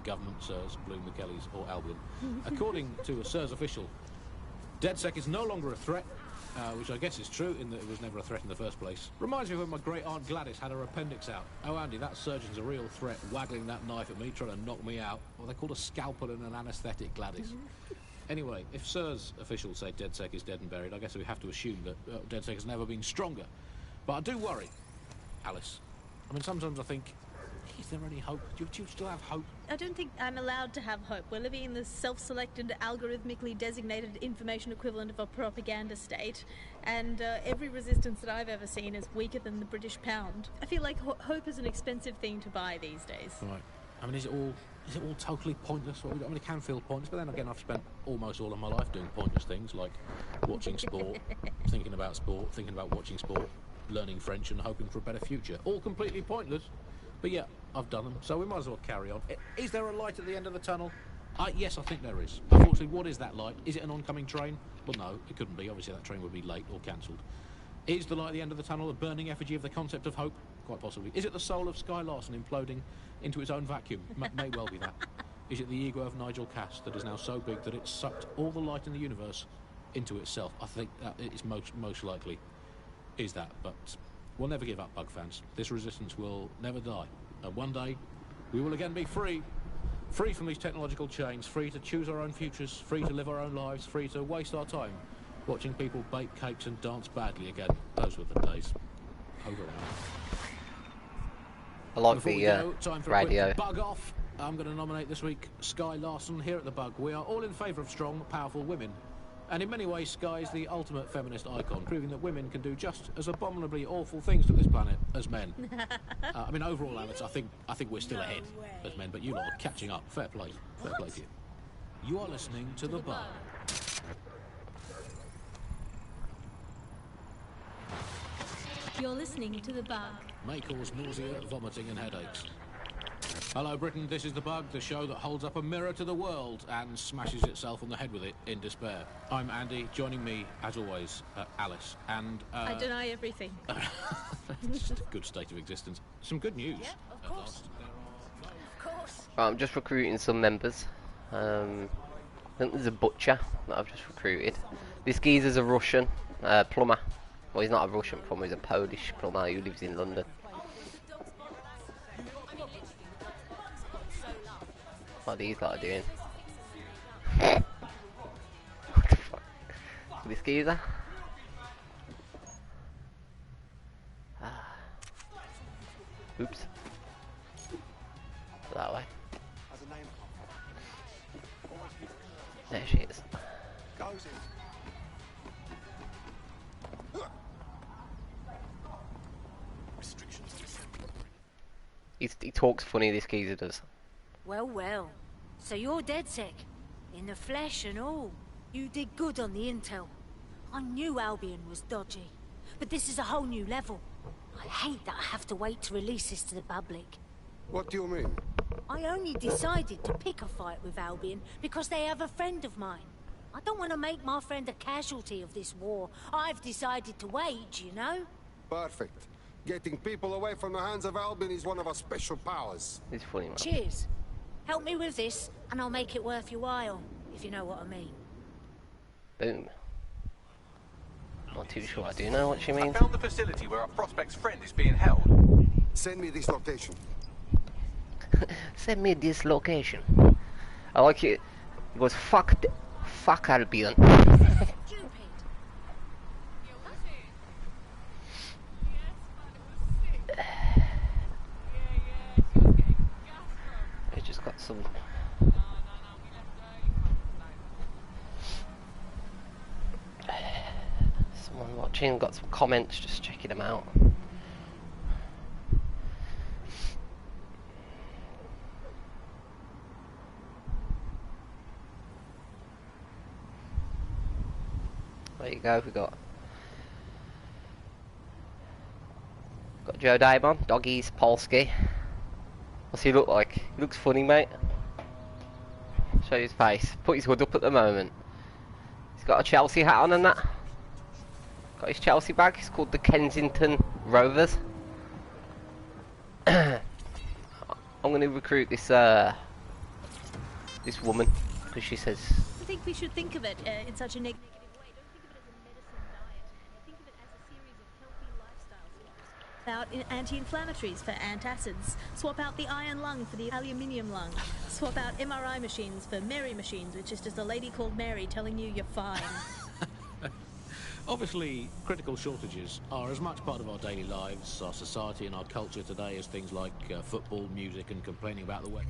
the government, Sirs, Bloom, the Kellys, or Albion. According to a Sirs official, DedSec is no longer a threat, which I guess is true in that it was never a threat in the first place. Reminds me of when my great-aunt Gladys had her appendix out. Oh, Andy, that surgeon's a real threat, waggling that knife at me, trying to knock me out. Well, they called a scalpel and an anaesthetic, Gladys. Anyway, if Sirs officials say DedSec is dead and buried, I guess we have to assume that DedSec has never been stronger. But I do worry, Alice. I mean, sometimes I think, is there any hope? Do you still have hope? I don't think I'm allowed to have hope. We're living in the self-selected, algorithmically designated information equivalent of a propaganda state, and every resistance that I've ever seen is weaker than the British pound. I feel like hope is an expensive thing to buy these days. Right. I mean, is it all totally pointless? I mean, it can feel pointless, but then again, I've spent almost all of my life doing pointless things, like watching sport, thinking about watching sport, learning French and hoping for a better future. All completely pointless. But yeah, I've done them, so we might as well carry on. Is there a light at the end of the tunnel? Yes, I think there is. Unfortunately, what is that light? Is it an oncoming train? Well, no, it couldn't be. Obviously, that train would be late or cancelled. Is the light at the end of the tunnel a burning effigy of the concept of hope? Quite possibly. Is it the soul of Sky Larson imploding into its own vacuum? May well be that. Is it the ego of Nigel Cass that is now so big that it's sucked all the light in the universe into itself? I think that it's most likely is that, but we'll never give up, Bug fans. This resistance will never die. And one day, we will again be free. Free from these technological chains, free to choose our own futures, free to live our own lives, free to waste our time watching people bake cakes and dance badly again. Those were the days. Over and out. I like Before the we go, time for radio. a quick bug off. I'm going to nominate this week Sky Larson. Here at the Bug, we are all in favour of strong, powerful women. And in many ways, Sky is the ultimate feminist icon, proving that women can do just as abominably awful things to this planet as men. I mean, overall, Alex, I think we're still ahead as men, but you lot are catching up. Fair play. Fair play to you. You are listening to The Bug. You're listening to The Bug. May cause nausea, vomiting and headaches. Hello Britain, this is The Bug, the show that holds up a mirror to the world and smashes itself on the head with it in despair. I'm Andy, joining me, as always, Alice, and... I deny everything. Just a good state of existence. Some good news. Yeah, of course. Of course. Right, I'm just recruiting some members. I think there's a butcher that I've just recruited. This geezer's a Russian plumber. Well, he's not a Russian plumber, he's a Polish plumber who lives in London. What are these lot doing? What the fuck? This geezer? Oops. That way. There she is. He talks funny, this geezer does. Well, well. So you're DedSec, in the flesh and all. You did good on the intel. I knew Albion was dodgy, but this is a whole new level. I hate that I have to wait to release this to the public. What do you mean? I only decided to pick a fight with Albion because they have a friend of mine. I don't want to make my friend a casualty of this war I've decided to wage, you know? Perfect. Getting people away from the hands of Albion is one of our special powers. He's funny, man. Cheers. Help me with this, and I'll make it worth your while, if you know what I mean. Boom. Not too sure I do know what she means. I found the facility where our prospect's friend is being held. Send me this location. Send me this location. I like it. He goes, fuck Albion. I just got some. Someone watching, got some comments, just checking them out. There you go, we got Joe Daimon, Doggies, Polsky. What's he look like? He looks funny, mate. Show his face. Put his hood up at the moment. He's got a Chelsea hat on and that. Got his Chelsea bag. It's called the Kensington Rovers. I'm going to recruit this this woman, because she says... I think we should think of it in such a negative way. Don't think of it as a medicine diet. Think of it as a series of healthy lifestyle swaps. Out anti-inflammatories for antacids. Swap out the iron lung for the aluminium lung. Swap out MRI machines for Mary machines, which is just a lady called Mary telling you you're fine. Obviously, critical shortages are as much part of our daily lives, our society and our culture today as things like football, music and complaining about the weather.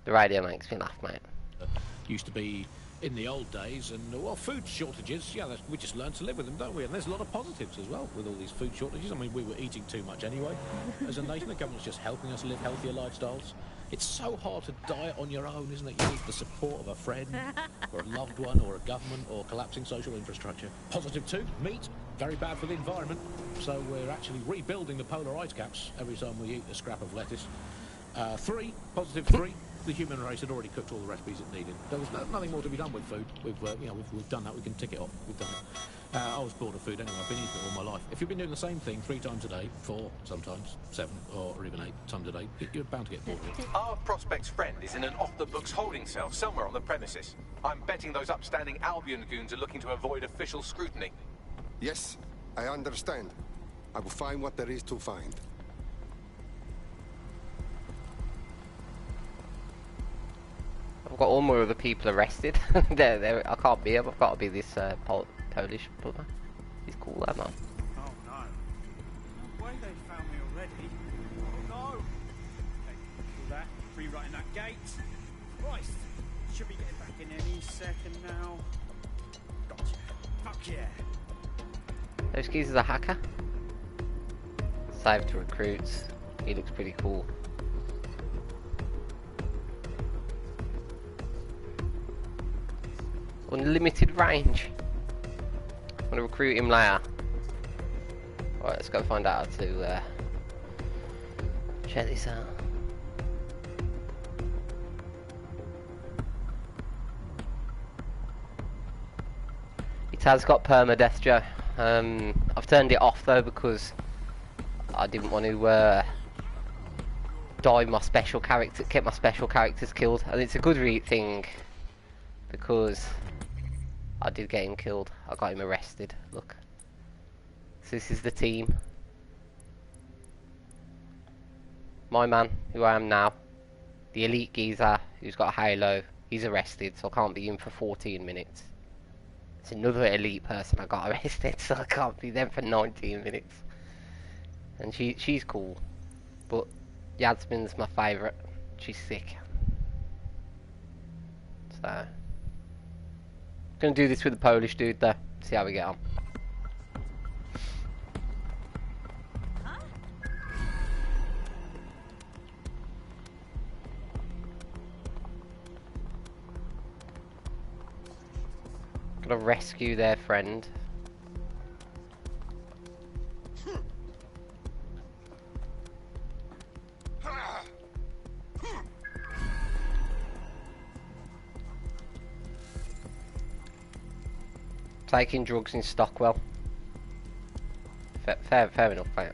The radio makes me laugh, mate. Used to be in the old days, and well, food shortages, yeah, we just learn to live with them, don't we? And there's a lot of positives as well with all these food shortages. I mean, we were eating too much anyway. As a nation, the government's just helping us live healthier lifestyles. It's so hard to diet on your own, isn't it? You need the support of a friend, or a loved one, or a government, or collapsing social infrastructure. Positive too, meat, very bad for the environment. So we're actually rebuilding the polar ice caps every time we eat a scrap of lettuce. Positive three, the human race had already cooked all the recipes it needed. There was nothing more to be done with food. We've done that. We can tick it off. We've done it. I was bored of food anyway. I've been eating it all my life. If you've been doing the same thing 3 times a day, 4, sometimes 7, or even 8 times a day, you're bound to get bored of it. Our prospect's friend is in an off-the-books holding cell somewhere on the premises. I'm betting those upstanding Albion goons are looking to avoid official scrutiny. Yes, I understand. I will find what there is to find. I've got all my other people arrested. I can't be him. I've got to be this Polish brother. He's cool, that man. Oh no. The way they found me already. Oh no. Okay, all that. Rewriting that gate. Christ. Should be getting back in any second now. Gotcha. Fuck yeah. Those keys is a hacker. Save to recruits. He looks pretty cool. Unlimited range. I'm gonna recruit him later. Alright, let's go find out how to check this out. It has got permadeath, Joe. I've turned it off though because I didn't want to die my special character, get my special characters killed, and it's a good thing because I did get him killed. I got him arrested. Look. So this is the team. My man, who I am now. The elite geezer, who's got a halo. He's arrested, so I can't be in for 14 minutes. It's another elite person I got arrested, so I can't be there for 19 minutes. And she's cool. But Yasmin's my favourite. She's sick. So... gonna do this with the Polish dude though. See how we get on. Gotta rescue their friend. Taking drugs in Stockwell. Fair enough, mate.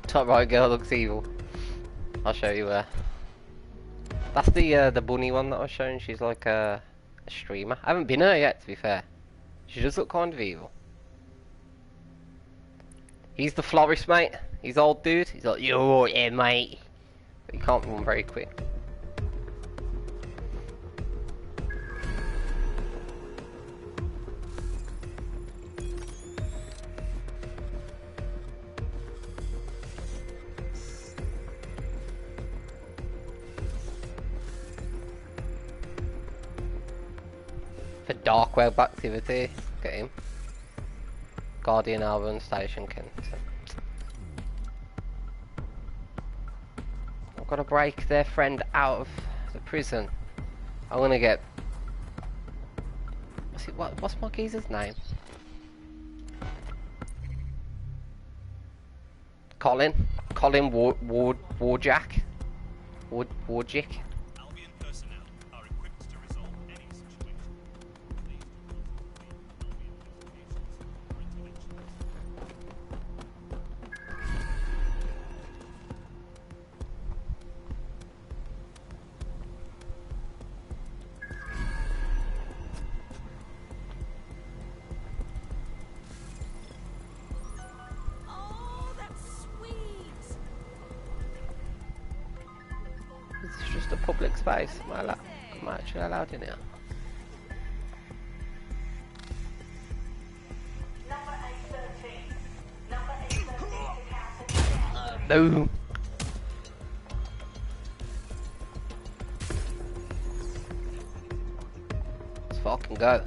Top right girl looks evil. I'll show you where. That's the bunny one that I was showing. She's like a streamer. I haven't been her yet, to be fair. She does look kind of evil. He's the florist, mate. He's old dude. He's like, yo, yeah, mate. But he can't run very quick. For dark web activity, get him. Guardian Albion Station Kent. I've got to break their friend out of the prison. I'm gonna get. What's my geezer's name? Colin Warjack. Warjick. Albion personnel are equipped to resolve any situation. Please do not Albion investigations or interventions. Oh, that's sweet. This is just a public space. Am I actually allowed in here? No. Let's fucking go.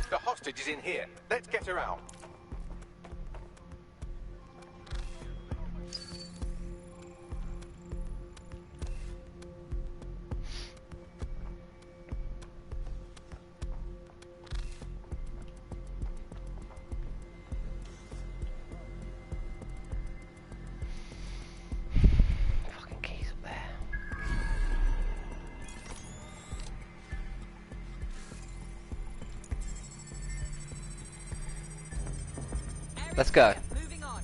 The hostage is in here. Let's get her out. Fucking keys up there. Let's go. Moving on.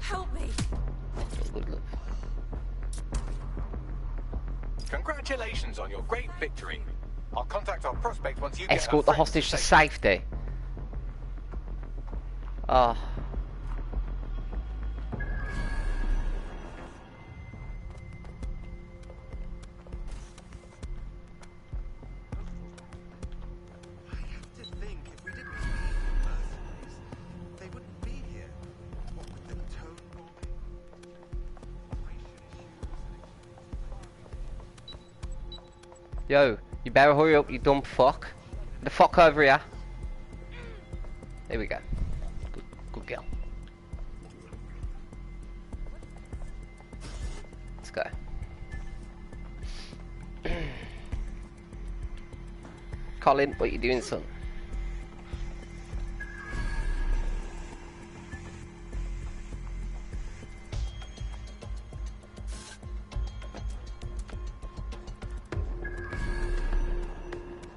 Help me. Good luck. Congratulations on your great victory. I'll contact our prospect once you get Escort her the friends hostage to safe. safety. Ah. I have to think if we didn't need the mercenaries, they wouldn't be here. What with the tone bombing, Yo, you better hurry up, you dumb fuck. Get the fuck over here. There we go. Good girl. Let's go. Colin, what you doing, son?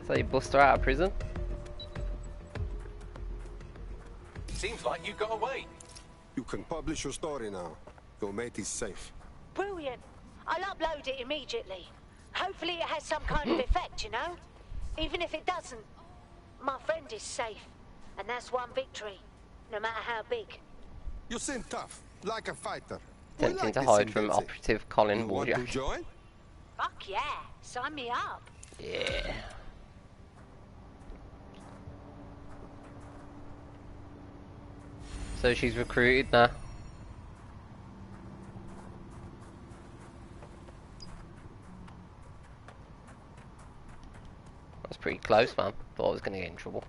So you bust her out of prison? Seems like you got away. You can publish your story now. Your mate is safe. Brilliant. I'll upload it immediately. Hopefully it has some kind of effect, you know? Even if it doesn't, my friend is safe. And that's one victory, no matter how big. You seem tough, like a fighter. We Attempting like to this hide in from Dempsey. operative Colin You want to Warjack. join? Fuck yeah, sign me up. Yeah. So she's recruited now. That's pretty close, man. Thought I was gonna get in trouble.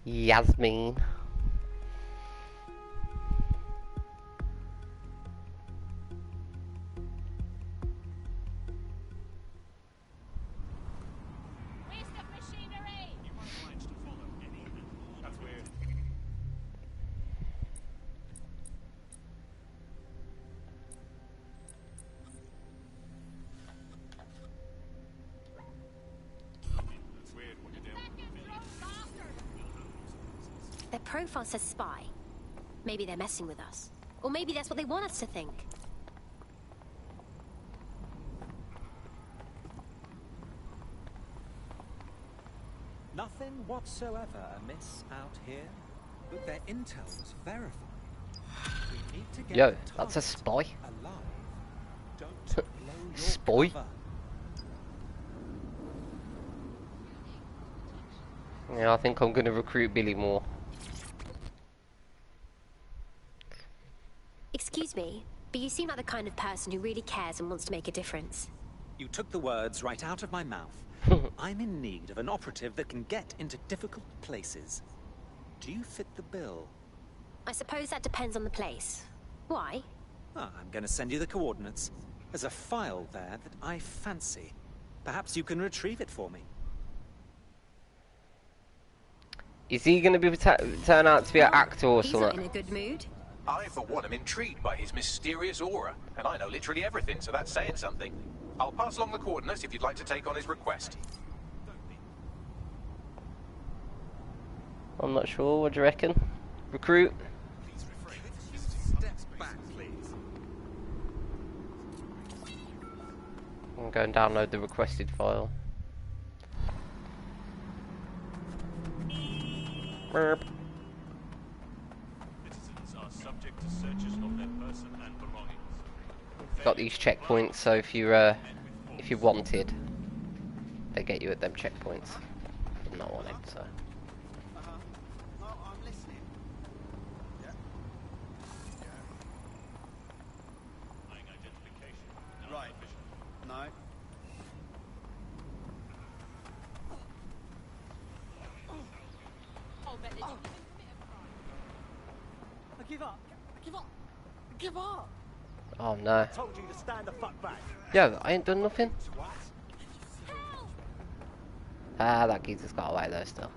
Yasmin. That's weird. That's weird what you're doing. Their profile says spy. Maybe they're messing with us. Or maybe that's what they want us to think. Nothing whatsoever amiss out here, but their intel was verified. We need to get Yo, the that's a target spy. alive. Don't blow your Spy? cover. Yeah, I think I'm gonna recruit Billy more. Excuse me, but you seem like the kind of person who really cares and wants to make a difference. You took the words right out of my mouth. I'm in need of an operative that can get into difficult places. Do you fit the bill? I suppose that depends on the place. Why? Ah, I'm going to send you the coordinates. There's a file there that I fancy. Perhaps you can retrieve it for me. Is he gonna be turn out to be an actor or He's not in something? a good mood. I, for one, am intrigued by his mysterious aura, and I know literally everything, so that's saying something. I'll pass along the coordinates if you'd like to take on his request. I'm not sure. What do you reckon? Recruit? Step back, please. I'm going to download the requested file. Burp. Citizens are subject to searches of their person and belongings. Got these checkpoints, so if you're wanted, they get you at them checkpoints. I'm not wanted, so. Oh, I'm listening. Yeah. Lying identification. Right. No. I give up. I give up. I give up. Oh no. Told you to stand the fuck back. Yeah, I ain't done nothing. Twat. Ah, that geezer's got away though still.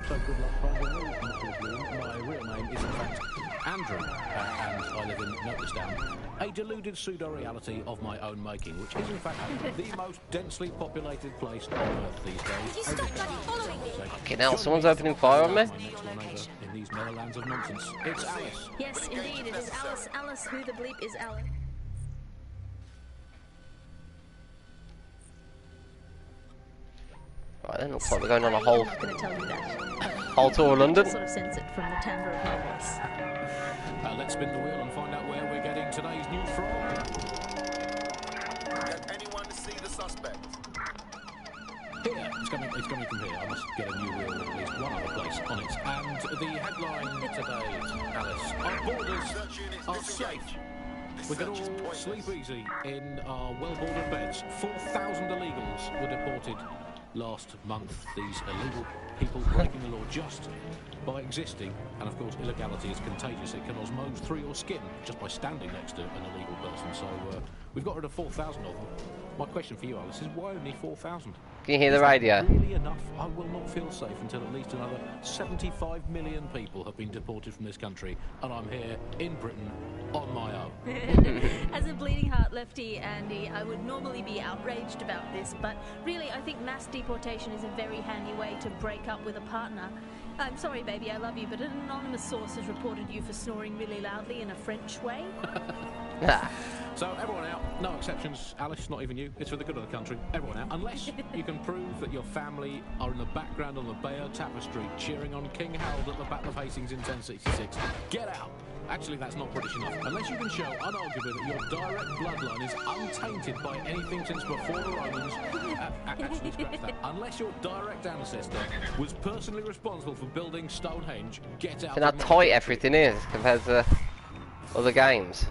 So good luck finding me, Mr. Bloom. My real name is in fact Andrew, and I live in Noticedown, a deluded pseudo-reality of my own making, which is in fact the most densely populated place on Earth these days. You stop bloody following me! Fucking hell, someone's opening fire on me. My next door neighbour in these Netherlands of nonsense. It's Alice. Yes, indeed, it is Alice. Alice, who the bleep is Alice? Right then, looks like we're going on a whole I'm not going to tell you that. whole tour of You London. can sort of sense it from the timbre of my voice. Let's spin the wheel and find out where we're getting today's news from. Get anyone to see the suspect? Here, it's coming from here. I must get a new wheel at least one other place on it. And the headline today is Alice. Our borders are safe. We can all sleep easy in our well-bordered beds. 4,000 illegals were deported last month. These illegal people breaking the law just by existing. And of course, illegality is contagious. It can osmose through your skin just by standing next to an illegal person. So we've got rid of 4,000 of them. My question for you, Alice, is why only 4,000? Can you hear the Is that radio? really enough? I will not feel safe until at least another 75 million people have been deported from this country, and I'm here in Britain on my own. As a bleeding heart lefty, Andy, I would normally be outraged about this, but really I think mass deportation is a very handy way to break up with a partner. I'm sorry, baby, I love you, but an anonymous source has reported you for snoring really loudly in a French way. So everyone out, no exceptions. Alice, not even you. It's for the good of the country. Everyone out, unless you can prove that your family are in the background on the Bayeux Tapestry cheering on King Harold at the Battle of Hastings in 1066. Get out. Actually, that's not British enough. Unless you can show unarguably that your direct bloodline is untainted by anything since before the Romans. Actually, scratch that. Unless your direct ancestor was personally responsible for building Stonehenge, get out. And how tight everything is compared to other games.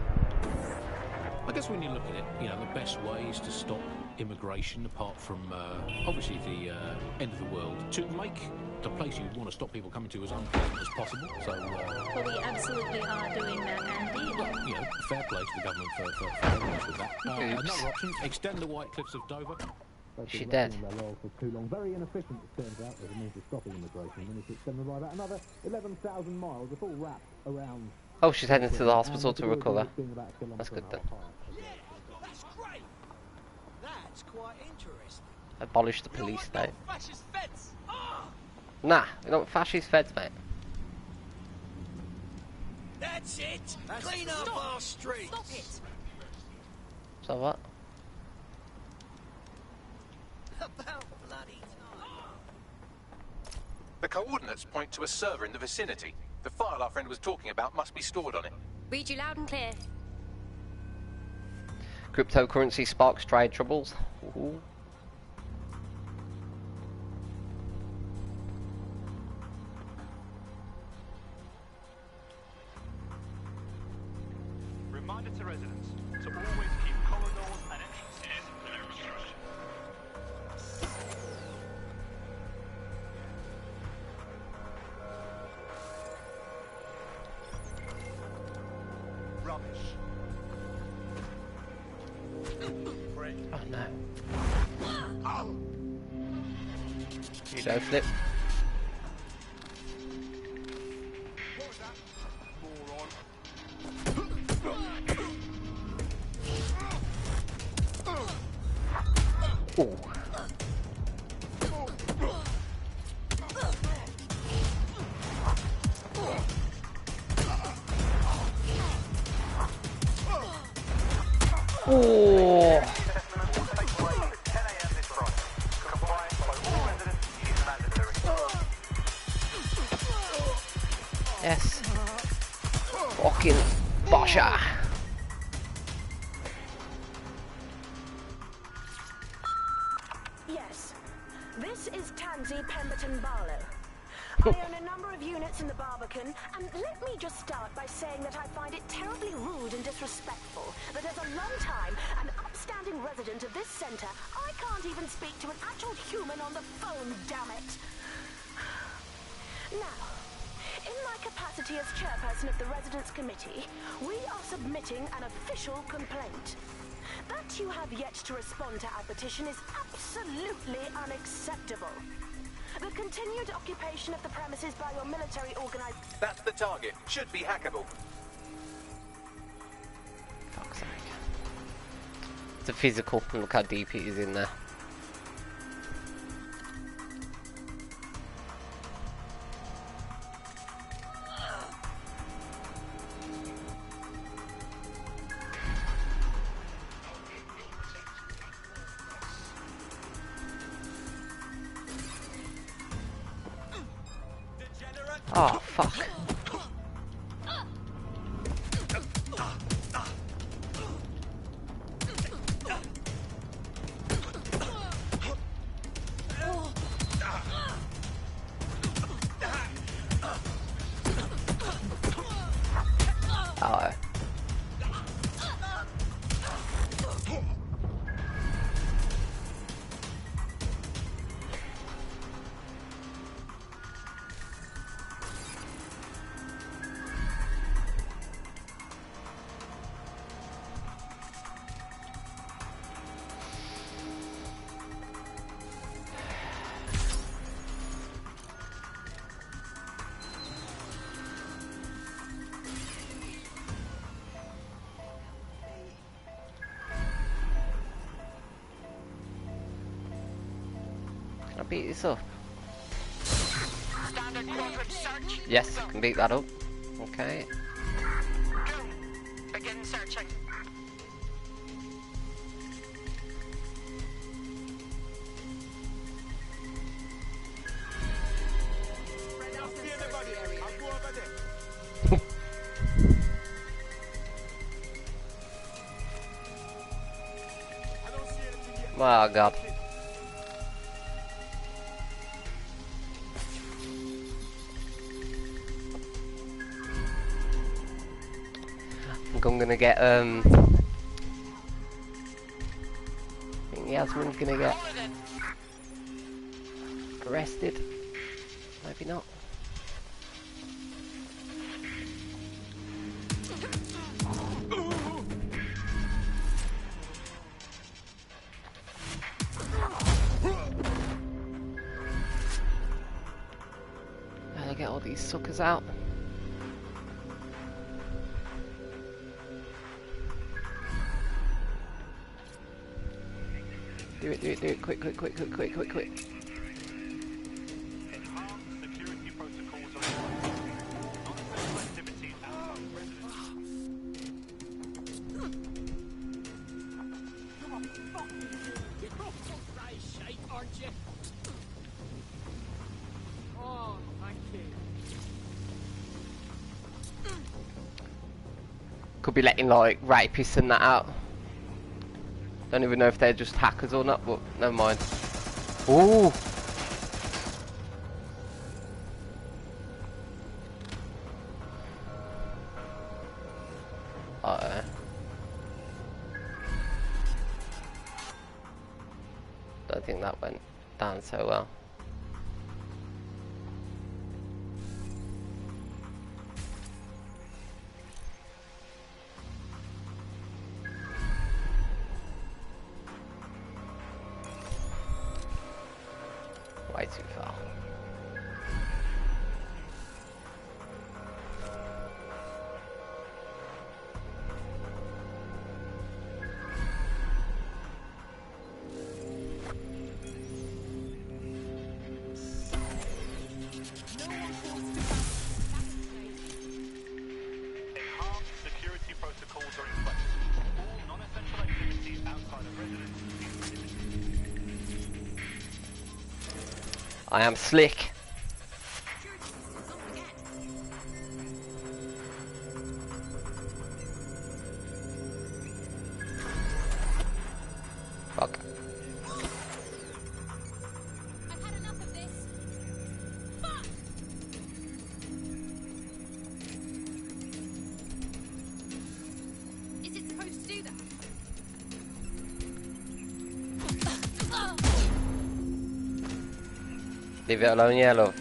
I guess when you look at it, you know, the best ways to stop immigration, apart from obviously the end of the world, to make the place you want to stop people coming to as unpleasant as possible. So, well, we absolutely are doing that, Andy. Well, you know, fair play to the government for helping us with that. Another option: extend the White Cliffs of Dover. She dead. For too long. Very inefficient, it turns out, as a means of stopping immigration. We need to extend them by about another 11,000 miles. It's all wrapped around. Oh, she's heading to the hospital to recover. That's good then. That's great. That's quite interesting. Abolish the police state. Fascist feds. Nah, we don't fascist feds, mate. That's it. Clean up our streets. Stop it. So what? About bloody time. The coordinates point to a server in the vicinity. The file our friend was talking about must be stored on it. Read you loud and clear. Cryptocurrency sparks trade troubles. Ooh. Reminder to residents to always keep corridors and entrances closed. Rubbish. Oh no. You don't flip. What was that? Moron. Ooh. Oh. Yes. Fucking Basha. Yes. This is Tansy Pemberton Barlow. I own a number of units in the Barbican, and let me just start by saying that I find it terribly rude and disrespectful that as a long-time and upstanding resident of this centre, I can't even speak to an actual human on the phone, damn it. Now, in my capacity as chairperson of the Residents' Committee, we are submitting an official complaint. That you have yet to respond to our petition is absolutely unacceptable. The continued occupation of the premises by your military organization... That's the target. Should be hackable. Fuck's sake. It's a physical. Look how deep it is in there. Oh, fuck. Oh. Can I beat this up? Standard quadrant search. Yes, can beat that up. Okay. Go. Begin searching. I'll go over there. Oh god. I think I'm gonna get I think Yasmin's gonna get arrested. Maybe not. Gotta get all these suckers out. Do it, quick. Could be letting like rapists and that out. Don't even know if they're just hackers or not, but never mind. Ooh! Uh-oh. Don't think that went down so well. Way too far. Security protocols are in place. All non-essential activities outside of residence is prohibited. I am slick. Fuck. I've had enough of this. Fuck! Is it supposed to do that? Leave it alone, yeah, love.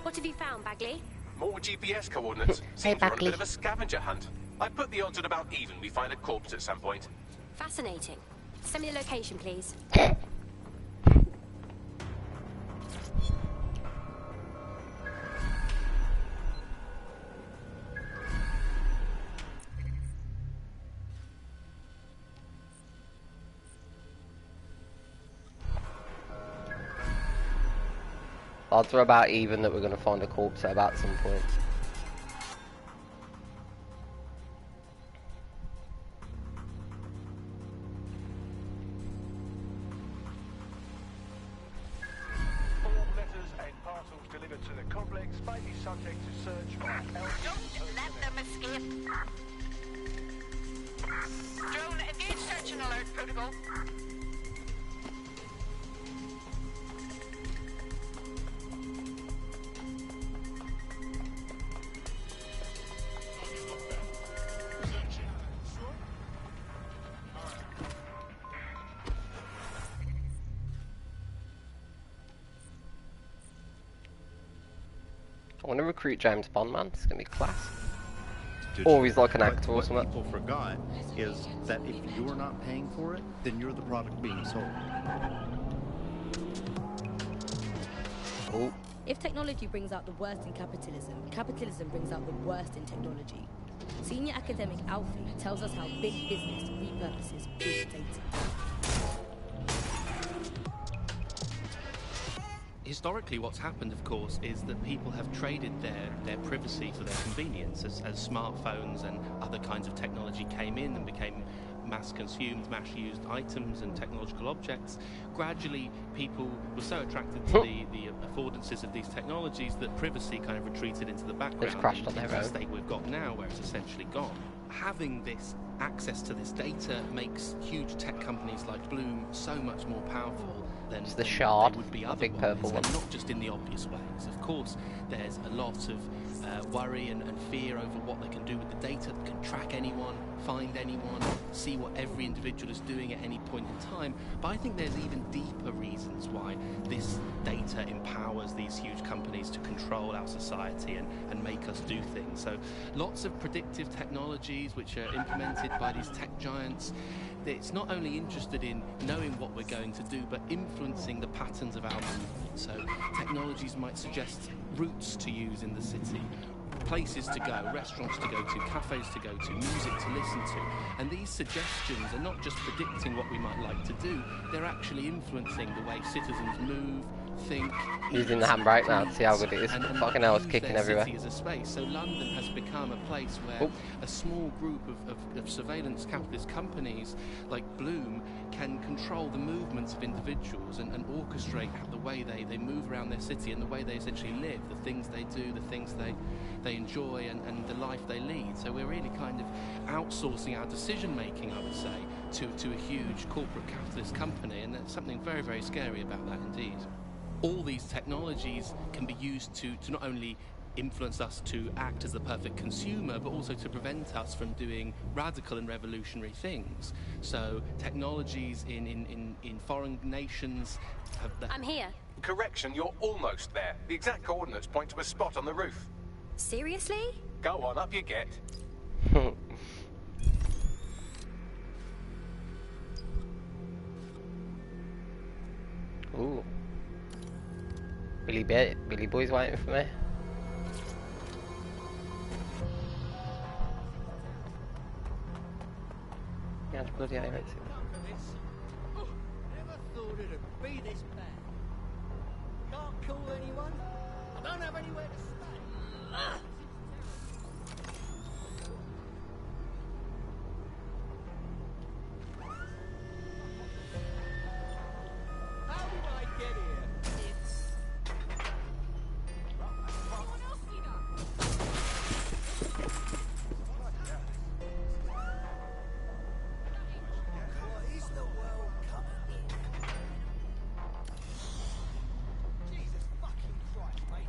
What have you found, Bagley? More GPS coordinates. Seems we're on a bit of a scavenger hunt. I put the odds at about even we find a corpse at some point. Fascinating. Send me the location, please. Odds are about even that we're going to find a corpse at about some point. All letters and parcels delivered to the complex may be subject to search by Don't let them escape. Drone, engage search and alert protocol. I want to recruit James Bond, man. It's going to be class. Did Or you? he's like an But actor or what something. people forgot is that if you're not paying for it, then you're the product being sold. Oh. If technology brings out the worst in capitalism, capitalism brings out the worst in technology. Senior academic Alfie tells us how big business repurposes big data. Historically, what's happened, of course, is that people have traded their privacy for their convenience as smartphones and other kinds of technology came in and became mass-consumed, mass-used items and technological objects. Gradually, people were so attracted to the affordances of these technologies that privacy kind of retreated into the background. It's crashed on their into the own. state we've got now, where it's essentially gone. Having this access to this data makes huge tech companies like Bloom so much more powerful than It's the than shard, they would be the otherwise, big purple one. and not just in the obvious ways. Of course, there's a lot of worry and fear over what they can do with the data. They can track anyone, find anyone, see what every individual is doing at any point in time. But I think there's even deeper reasons why this data empowers these huge companies to control our society and make us do things. So lots of predictive technologies which are implemented by these tech giants. It's not only interested in knowing what we're going to do, but influencing the patterns of our movement. So technologies might suggest routes to use in the city, places to go, restaurants to go to, cafes to go to, music to listen to. And these suggestions are not just predicting what we might like to do, they're actually influencing the way citizens move, think, Using the handbrake now to see how good it is. and Fucking hell, it's use kicking their everywhere. city as a space. So London has become a place where a small group of surveillance capitalist companies like Bloom can control the movements of individuals and orchestrate the way they move around their city and the way they essentially live, the things they do, the things they enjoy, and the life they lead. So we're really kind of outsourcing our decision making, I would say, to a huge corporate capitalist company, and there's something very, very scary about that indeed. All these technologies can be used to not only influence us to act as the perfect consumer, but also to prevent us from doing radical and revolutionary things. So technologies in foreign nations have... I'm here. Correction, you're almost there. The exact coordinates point to a spot on the roof. Seriously? Go on, up you get. Ooh. Billy Boy's waiting for me. Yeah, it's bloody irate. Never thought it'd be this bad. Can't call anyone. I don't have anywhere to stay. How did I get here? What is the world coming in? Jesus fucking Christ, mate.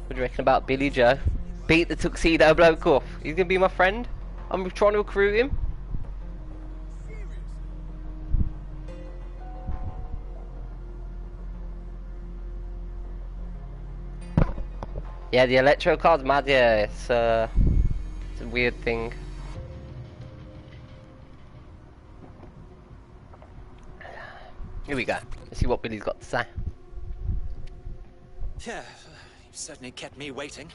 What do you reckon about Billy Joe? Beat the tuxedo bloke off. He's gonna be my friend. I'm trying to recruit him. Yeah, the electro card's mad. Yeah, it's a weird thing. Here we go. Let's see what Billy's got to say. Yeah, you've certainly kept me waiting.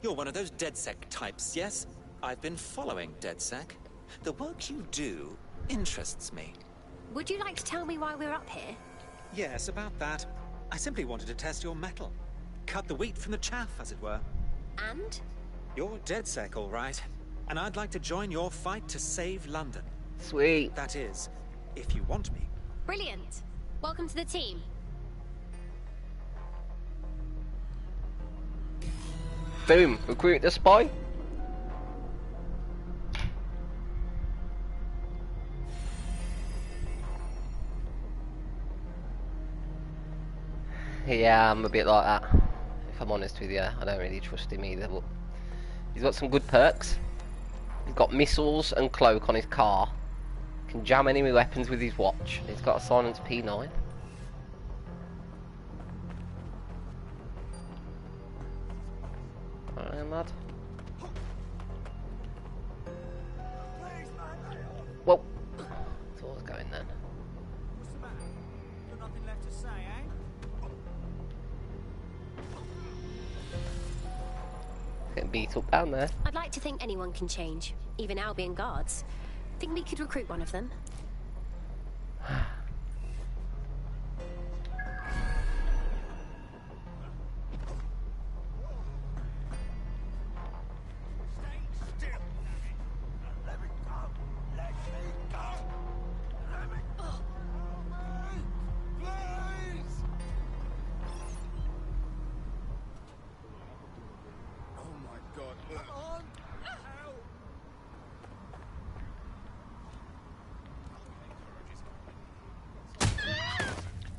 You're one of those DedSec types, yes? I've been following DedSec. The work you do interests me. Would you like to tell me why we're up here? Yes, about that. I simply wanted to test your mettle. Cut the wheat from the chaff, as it were. And? You're DedSec, all right. And I'd like to join your fight to save London. Sweet. That is, if you want me. Brilliant. Welcome to the team. Boom. Recruit the spy. Yeah, I'm a bit like that. If I'm honest with you, I don't really trust him either, but he's got some good perks. He's got missiles and cloak on his car. Can jam enemy weapons with his watch. He's got a silence P9. Alright, lad. Whoa. That's what was going then. What's the matter? Got nothing left to say, eh? Getting beat up down there. I'd like to think anyone can change, even Albion guards. Think we could recruit one of them?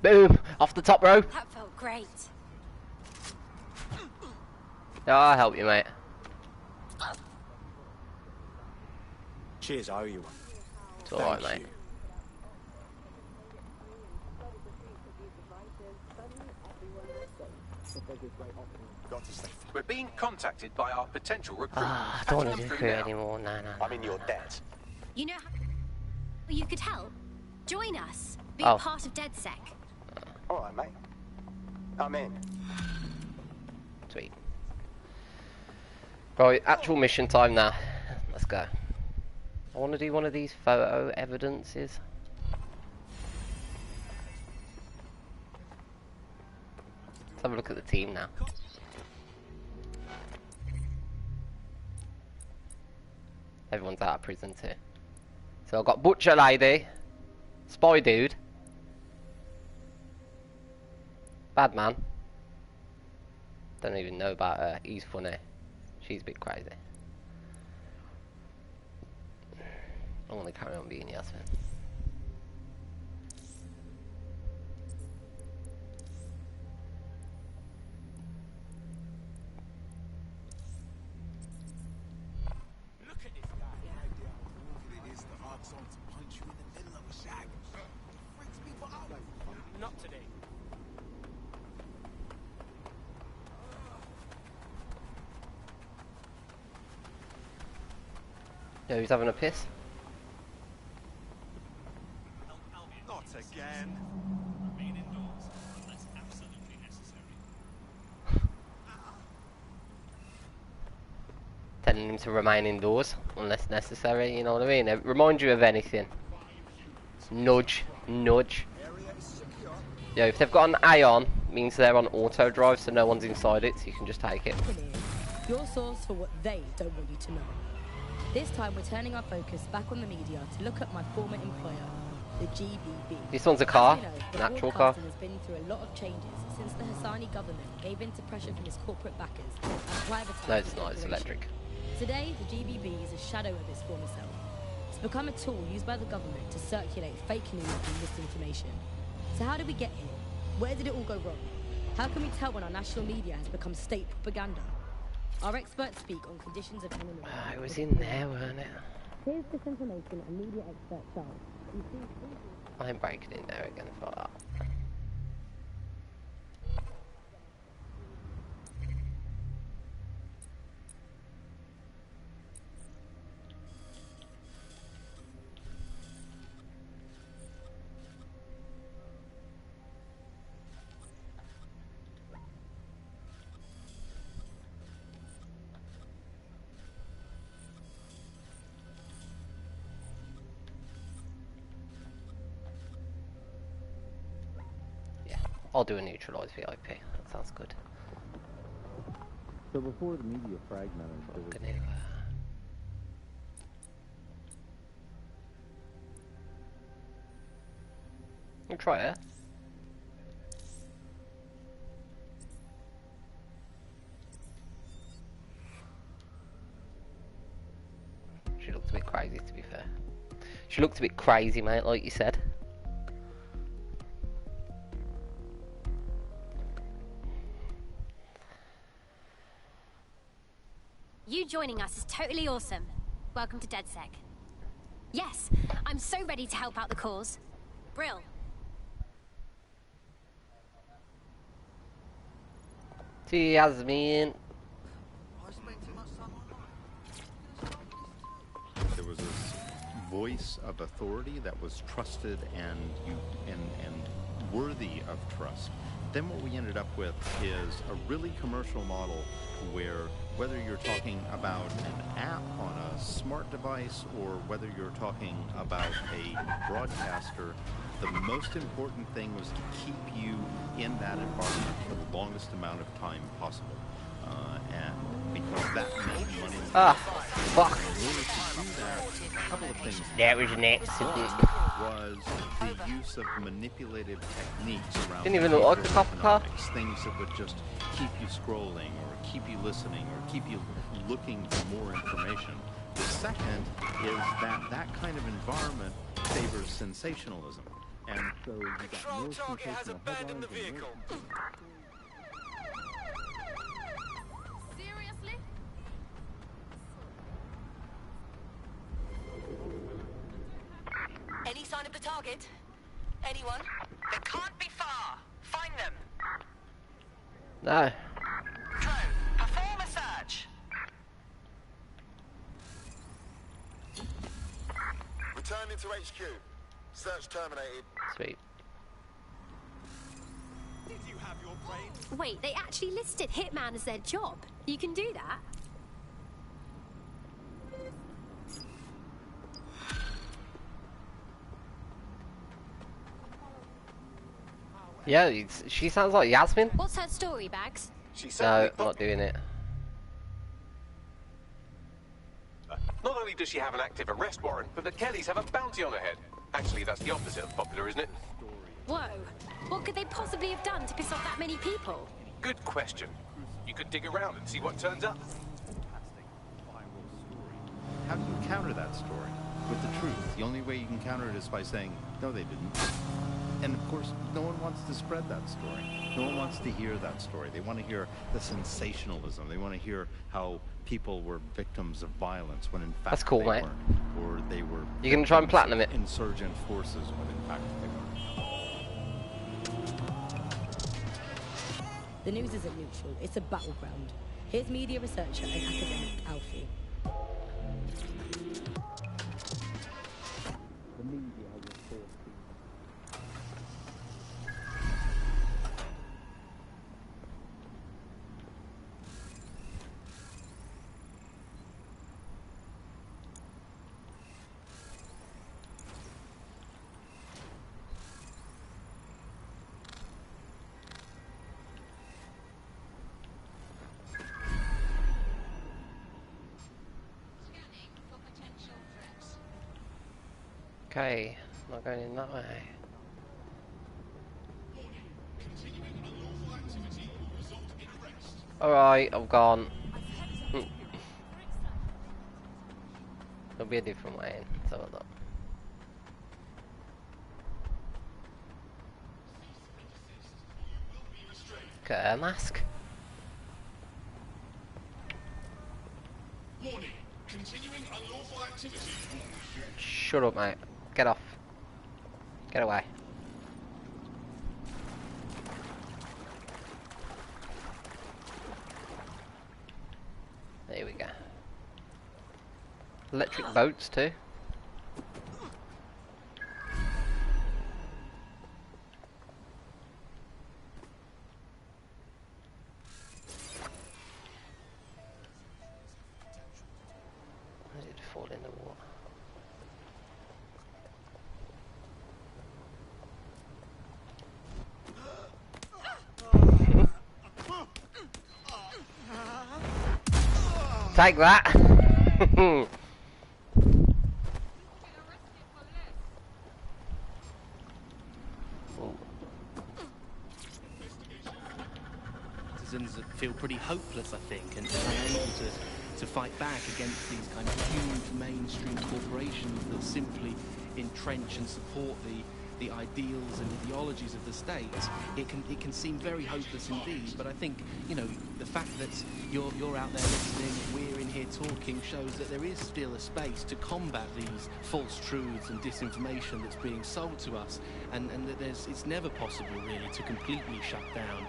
Boom! Off the top row. That felt great. Yeah, I'll help you, mate. Cheers, I owe you one. It's alright, Thank mate. Got to stay. We're being contacted by our potential recruit. Ah, I don't want to Patching do them crew through now. anymore. No. I'm in your debt. You know how you could help? Join us. Be Oh. part of DedSec. All right, mate. I'm in. Sweet. Right, actual mission time now. Let's go. I want to do one of these photo evidences. Let's have a look at the team now. Everyone's out of prison too. So I've got Butcher Lady, Spy Dude, Bad Man. Don't even know about her. He's funny. She's a bit crazy. I'm gonna carry on being Yasmin. Look at this guy. It is the hard song to punch you in the middle of a shag. It freaks people out. Not today. Yeah, who's having a piss? Not again. Remain indoors unless absolutely necessary. Telling him to remain indoors unless necessary, you know what I mean? Remind you of anything. Nudge, nudge. Yeah, if they've got an Aeon, it means they're on auto drive, so no one's inside it, so you can just take it. Your source for what they don't want you to know. This time we're turning our focus back on the media to look at my former employer, the GBB. This one's a car, As you know, the natural car. broadcasting has been through a lot of changes since the Hassani government gave in to pressure from its corporate backers and privatised No, it's the not, it's operation. electric. Today, the GBB is a shadow of its former self. It's become a tool used by the government to circulate fake news and misinformation. So how did we get here? Where did it all go wrong? How can we tell when our national media has become state propaganda? Our experts speak on conditions of anonymity. It was in there, weren't it? Here's disinformation and media expert Charles. You see, I ain't breaking in there again for that. I'll do a neutralise VIP. That sounds good. So before the media fragmented, there was Gonna, I'll try it. She looked a bit crazy, to be fair. She looked a bit crazy, mate, like you said. You joining us is totally awesome. Welcome to DedSec. Yes, I'm so ready to help out the cause. Brill. Yasmin. there was this voice of authority that was trusted and worthy of trust. Then what we ended up with is a really commercial model where whether you're talking about an app on a smart device or whether you're talking about a broadcaster, the most important thing was to keep you in that environment for the longest amount of time possible. And because that made money. Ah, fuck. In order to do that, a couple of things. That was an accident. Was the use of manipulative techniques around. Didn't even look like a cop car. Things that would just keep you scrolling or keep you listening or keep you looking for more information. The second is that kind of environment favors sensationalism. And so you got Control target has abandoned the vehicle. Seriously? Any sign of the target? Anyone? They can't be far. Find them. No. Drone, perform a search. Returning to HQ. Search terminated. Sweet. Did you have your brain? Wait, they actually listed Hitman as their job. You can do that? Yeah, she sounds like Yasmin. What's her story, Bags? No, I'm not doing it. Not only does she have an active arrest warrant, but the Kellys have a bounty on her head. Actually, that's the opposite of popular, isn't it? Whoa. What could they possibly have done to piss off that many people? Good question. You could dig around and see what turns up. How do you counter that story? With the truth. The only way you can counter it is by saying, no, they didn't. And of course, no one wants to spread that story. No one wants to hear that story. They want to hear the sensationalism. They want to hear how people were victims of violence when in fact that's cool, they mate. weren't. Or they were You gonna try and platinum it? Insurgent forces when in fact they weren't. The news isn't neutral, it's a battleground. Here's media researcher and academic Alfie. The media report. Okay, not going in that way. Alright, I've gone. There'll be a different way in. Let's have a look. Okay, a mask. Warning. Continuing unlawful activity. Shut up, mate. Get off. Get away. There we go. Electric boats too. Why did it fall in the water? Take that! Citizens feel pretty hopeless, I think, and unable to fight back against these kind of huge mainstream corporations that simply entrench and support the ideals and ideologies of the state. It can seem very hopeless indeed, but I think, you know, the fact that you're out there listening, we're in here talking, shows that there is still a space to combat these false truths and disinformation that's being sold to us, and that it's never possible really to completely shut down,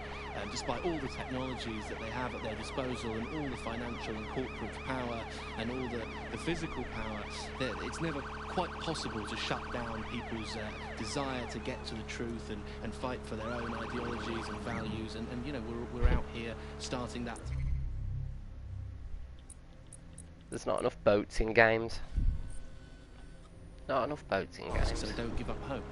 despite all the technologies that they have at their disposal and all the financial and corporate power and all the physical power. That it's never quite possible to shut down people's desire to get to the truth and fight for their own ideologies and values, and you know, we're out here starting that. There's not enough boats in games. Not enough boats in games. So don't give up hope.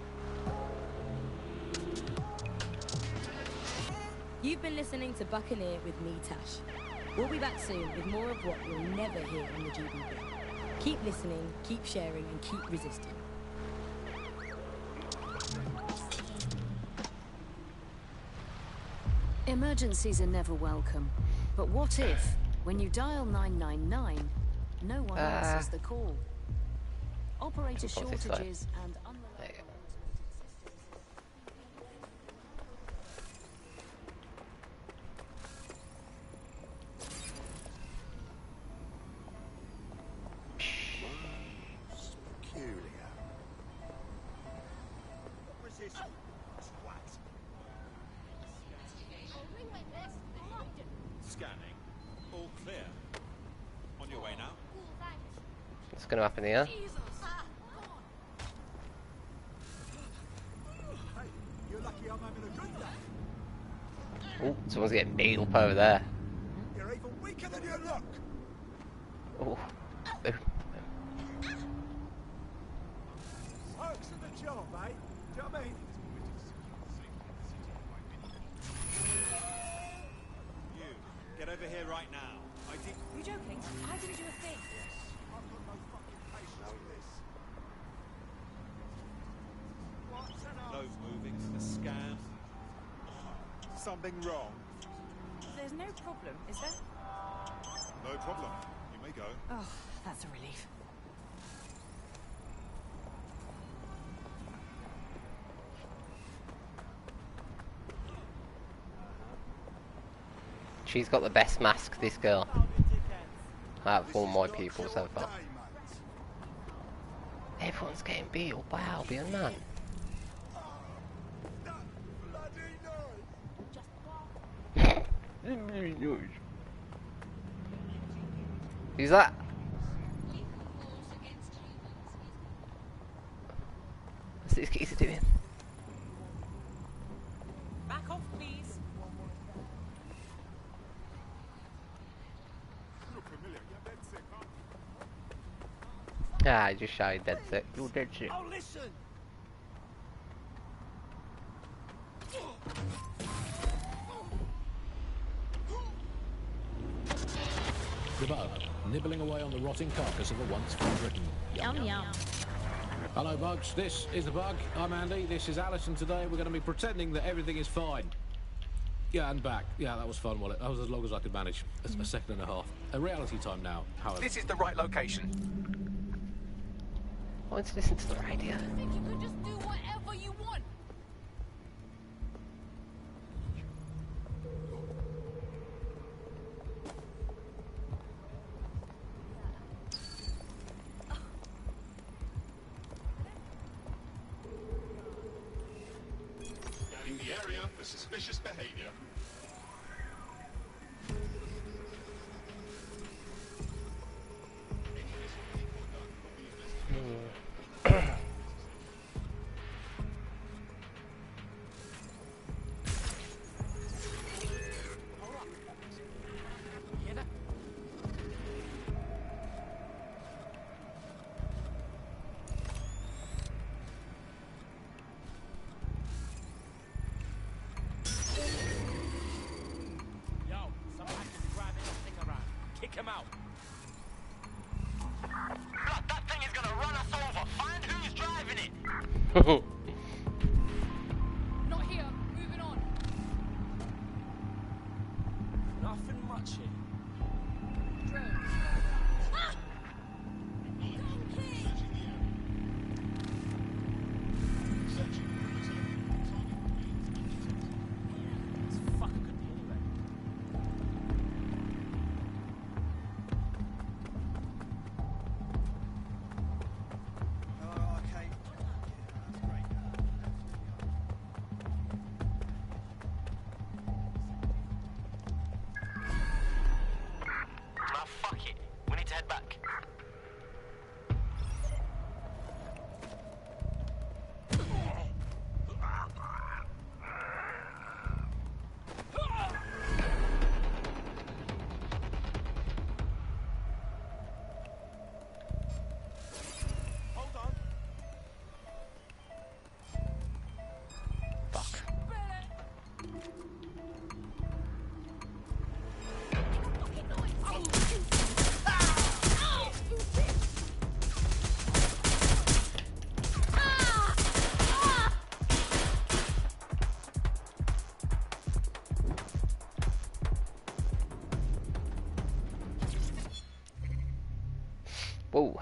You've been listening to Buccaneer with me, Tash. We'll be back soon with more of what you'll never hear on the GBB. Keep listening, keep sharing, and keep resisting. Emergencies are never welcome. But what if, when you dial 999, no one answers the call? Operator shortages and unreliable automated systems Scanning. All clear. On your way now. What's going to happen here? Hey, you're lucky I'm having a good day. Oh, someone's getting beat up over there. You're even weaker than you look. Oh. Works in the job, eh? Do you know what I mean? You, get over here right now. I did. You joking? I didn't do a thing. I've got no fucking patience with this. What's an No moving for the scan. Something wrong? There's no problem, is there? No problem. You may go. Oh, that's a relief. She's got the best mask, this girl. Out of all my people so far. Everyone's getting beat up by Albion, man. Who's that? What's this geezer doing? Back off, please. Look familiar. You're dead sick, huh? Ah, I just shouted dead sick. You're dead sick. Oh, listen! The bug, nibbling away on the rotting carcass of a once free Britain. Yum yum. Hello, bugs. This is the bug. I'm Andy. This is Alison. Today we're going to be pretending that everything is fine. Yeah, and back. Yeah, that was fun, wasn't it? That was as long as I could manage. A second and a half. A reality time now, however. This is the right location. I want to listen to the radio. I think you could just do whatever you want. Scanning the area for suspicious behavior. Yo, somebody just grab anything around. Kick him out. Look, that thing is gonna run us over. Find who's driving it. Not here. Moving on. Nothing much here. This fucker could be anywhere. Okay. That's great. Now fuck it. We need to head back. Hold on. Whoa.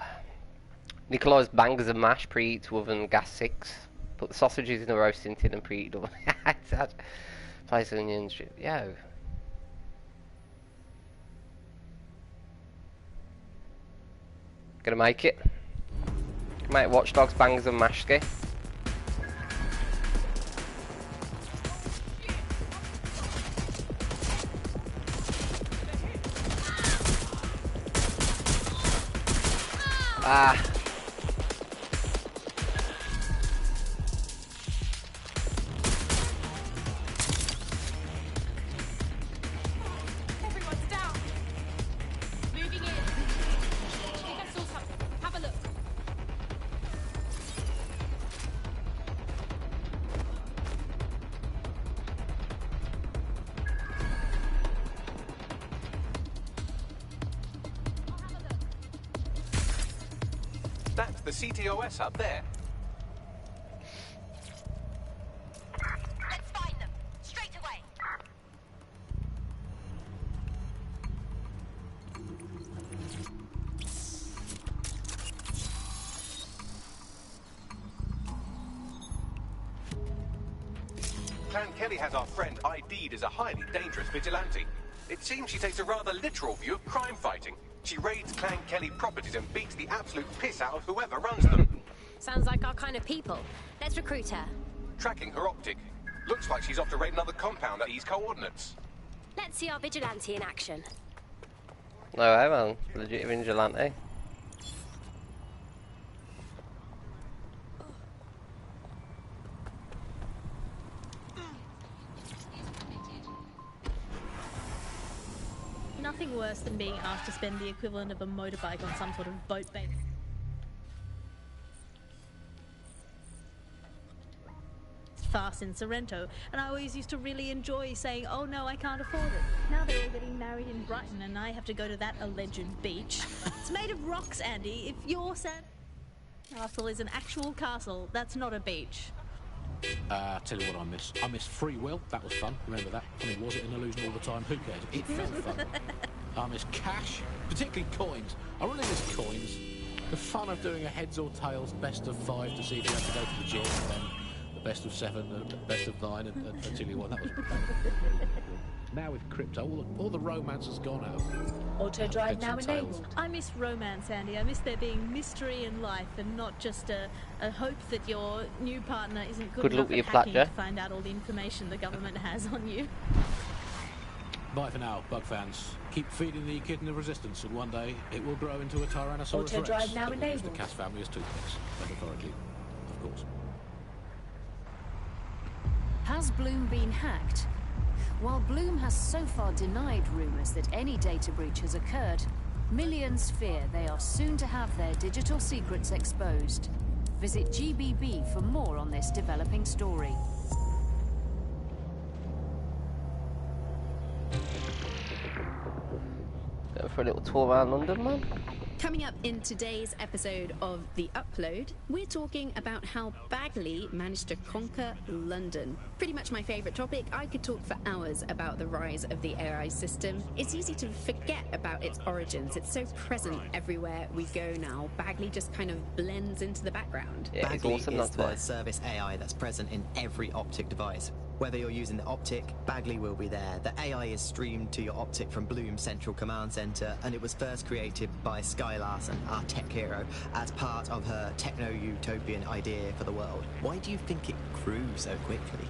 Nikolai's bangers and mash preheat to oven gas 6. Put the sausages in a roasting tin and preheat oven. Place onions. Yo. Gonna make it. Make Watchdogs bangers and mash ski. Ah. Everyone's down. Moving in. I think I saw something. Have a look. That's the CTOS up there. Let's find them. Straight away. Clan Kelly has our friend ID'd as a highly dangerous vigilante. It seems she takes a rather literal view of crime fighting. She raids Clan Kelly properties and beats the absolute piss out of whoever runs them. Sounds like our kind of people. Let's recruit her. Tracking her optic. Looks like she's off to raid another compound at these coordinates. Let's see our vigilante in action. Alright, well, legit vigilante. Nothing worse than being asked to spend the equivalent of a motorbike on some sort of boat base. Fast in Sorrento, and I always used to really enjoy saying, oh no, I can't afford it. Now they're all getting married in Brighton and I have to go to that alleged beach. It's made of rocks, Andy. If your Sand Castle is an actual castle, that's not a beach. Tell you what I miss. I miss free will. That was fun. Remember that? I mean, was it an illusion all the time? Who cares? It felt fun. I miss cash, particularly coins. I really miss coins. The fun of doing a heads or tails best of 5 to see if you have to go to the gym, and then the best of 7, the best of 9, and tell you what, that was. Now with crypto, all the romance has gone out. Auto drive now enabled. I miss romance, Andy. I miss there being mystery in life and not just a hope that your new partner isn't good enough at hacking to find out all the information the government has on you. Bye for now, bug fans. Keep feeding the kitten of resistance, and one day it will grow into a Tyrannosaurus Auto Rex. drive now that will use the enabled. Cass family as toothpicks, metaphorically, of course. Has Bloom been hacked? While Bloom has so far denied rumours that any data breach has occurred, millions fear they are soon to have their digital secrets exposed. Visit GBB for more on this developing story. Go for a little tour around London, man. Coming up in today's episode of The Upload, we're talking about how Bagley managed to conquer London. Pretty much my favourite topic. I could talk for hours about the rise of the AI system. It's easy to forget about its origins. It's so present everywhere we go now. Bagley just kind of blends into the background. Yeah, Bagley awesome, is that's the why. service AI that's present in every optic device. Whether you're using the optic, Bagley will be there. The AI is streamed to your optic from Bloom's central command center, and it was first created by Sky Larson, our tech hero, as part of her techno-utopian idea for the world. Why do you think it grew so quickly?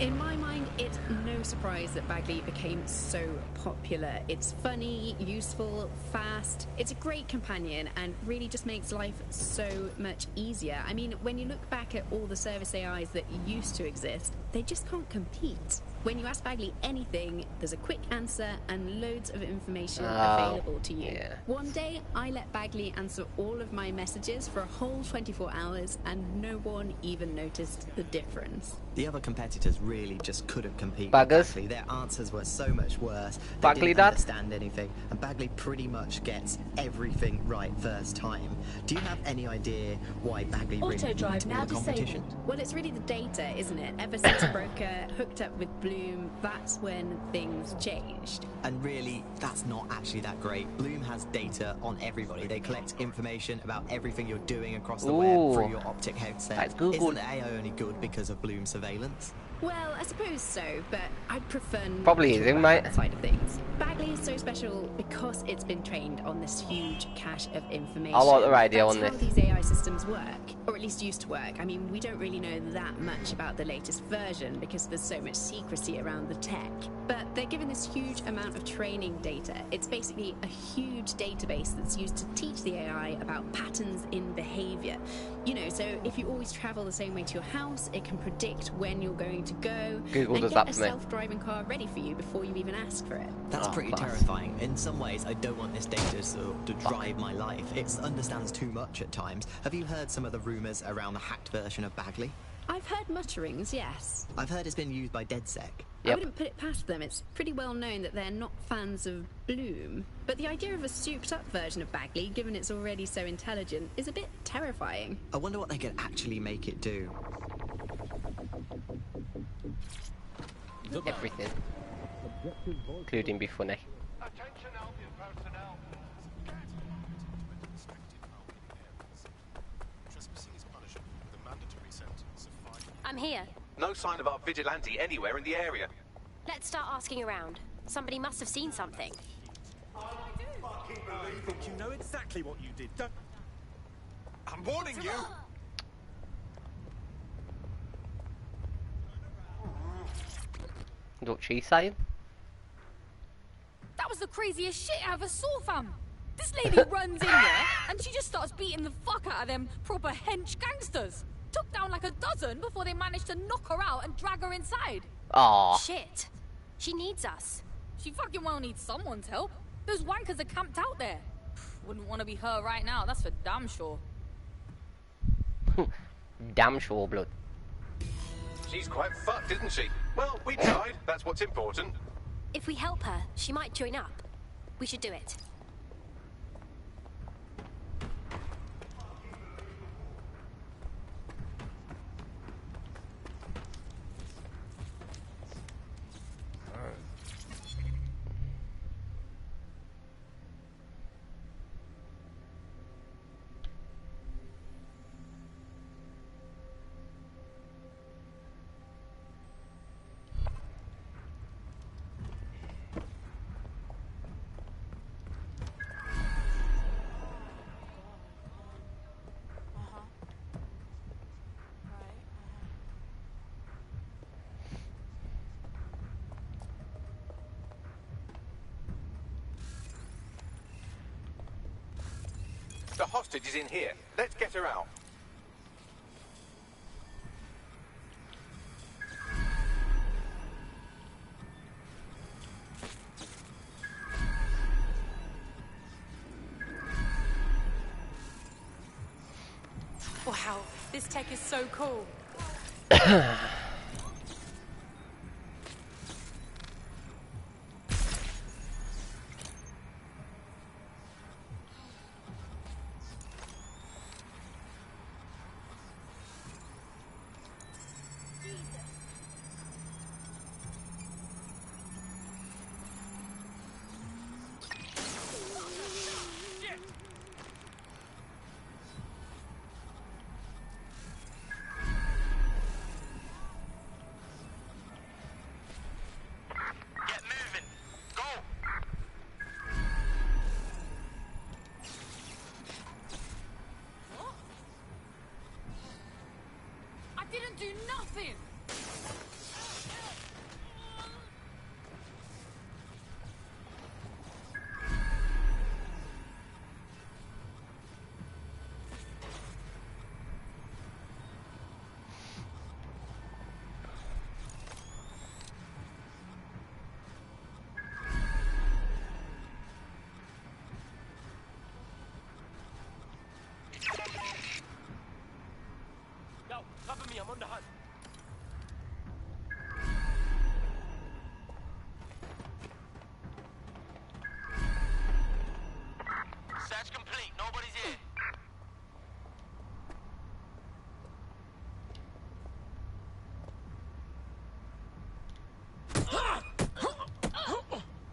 In my mind, it's no surprise that Bagley became so popular. It's funny, useful, fast. It's a great companion and really just makes life so much easier. I mean, when you look back at all the service AIs that used to exist, they just can't compete. When you ask Bagley anything, there's a quick answer and loads of information available to you. yeah. One day, I let Bagley answer all of my messages for a whole 24 hours and no one even noticed the difference. The other competitors really just couldn't compete Baggers. with Bagley. Their answers were so much worse. They Bagley didn't dad. understand anything, and Bagley pretty much gets everything right first time. Do you have any idea why Bagley really Auto drive won now the competition? Well, it's really the data, isn't it? Ever since Broker hooked up with Bloom, that's when things changed. And really, that's not actually that great. Bloom has data on everybody. They collect information about everything you're doing across the web Ooh. through your optic headset. That's Google. Isn't the AI only good because of Bloom surveillance? Well, I suppose so, but I'd prefer not Probably to is, talk about mate. that side of things. Bagley AI is so special because it's been trained on this huge cache of information. I like the radio That's on how this. these AI systems work, or at least used to work. I mean, we don't really know that much about the latest version because there's so much secrecy around the tech. But they're given this huge amount of training data. It's basically a huge database that's used to teach the AI about patterns in behavior. You know, so if you always travel the same way to your house, it can predict when you're going to go Google and does get that a for me. self-driving car ready for you before you even ask for it. That's Oh, pretty class. terrifying. In some ways, I don't want this data to drive my life. It understands too much at times. Have you heard some of the rumours around the hacked version of Bagley? I've heard mutterings, yes. I've heard it's been used by DedSec. I wouldn't put it past them. It's pretty well known that they're not fans of Bloom. But the idea of a souped-up version of Bagley, given it's already so intelligent, is a bit terrifying. I wonder what they could actually make it do. Everything. Including be funny. I'm here. No sign of our vigilante anywhere in the area. Let's start asking around. Somebody must have seen something. You know exactly what you did. Don't... I'm warning you. What she's saying? That was the craziest shit I ever saw, fam. This lady runs in there and she just starts beating the fuck out of them proper hench gangsters. Took down like a dozen before they managed to knock her out and drag her inside. Aw. Shit. She needs us. She fucking well needs someone's help. Those wankers are camped out there. Wouldn't want to be her right now, that's for damn sure. Damn sure, blood. She's quite fucked, isn't she? Well, we tried. That's what's important. If we help her, she might join up. We should do it. The hostage is in here. Let's get her out. Wow, this tech is so cool. Do nothing! Yo, cover me, I'm on the hunt. Search complete, nobody's here.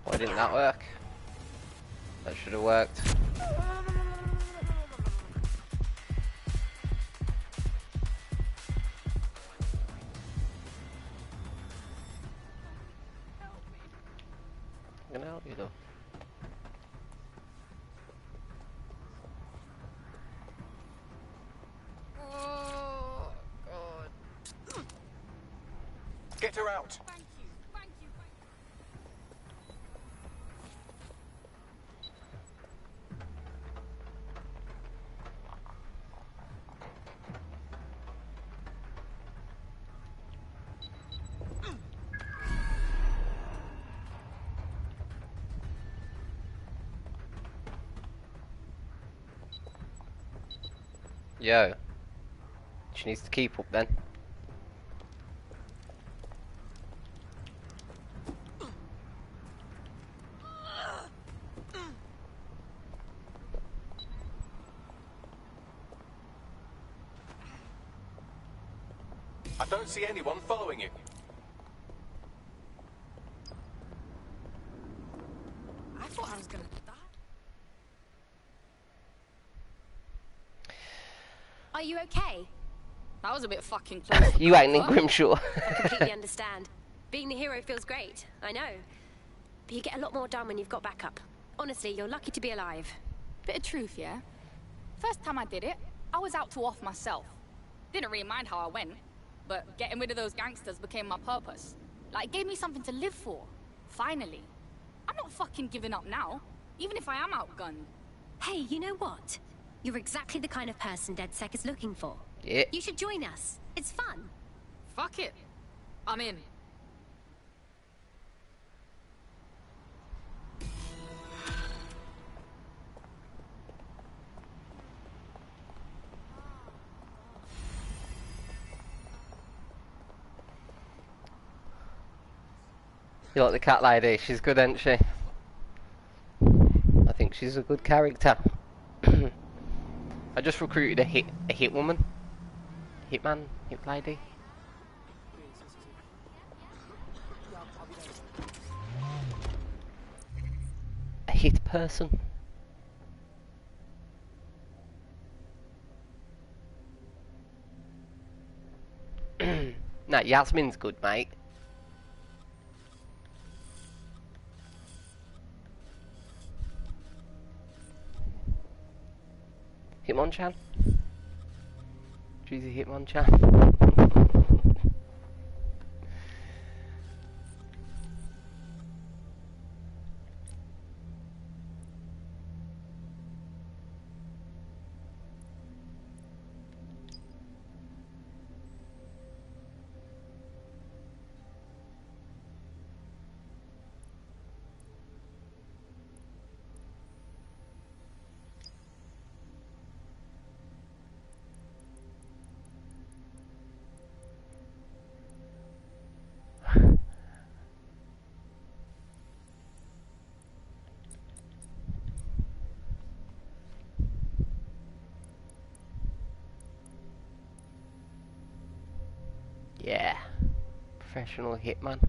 Why didn't that work? That should have worked. Fucking hell, you know. Oh, God. Get her out. Thank you, thank you. Yo. She needs to keep up then. I don't see anyone following you. I thought I was gonna die. Are you okay? That was a bit fucking close. You ain't in Grimshaw. I completely understand. Being the hero feels great, I know. But you get a lot more done when you've got backup. Honestly, you're lucky to be alive. Bit of truth, yeah? First time I did it, I was out to off myself. Didn't really mind how I went, but getting rid of those gangsters became my purpose. Like, it gave me something to live for. Finally. I'm not fucking giving up now, even if I am outgunned. Hey, you know what? You're exactly the kind of person DedSec is looking for. Yeah. You should join us. It's fun. Fuck it. I'm in. You like the cat lady? She's good, isn't she? I think she's a good character. I just recruited a hit woman. Hitman? Hit lady? A hit person? Nah, Yasmin's good, mate. Hitmonchan? Cheesy Hitmonchan. Yeah. Professional hitman.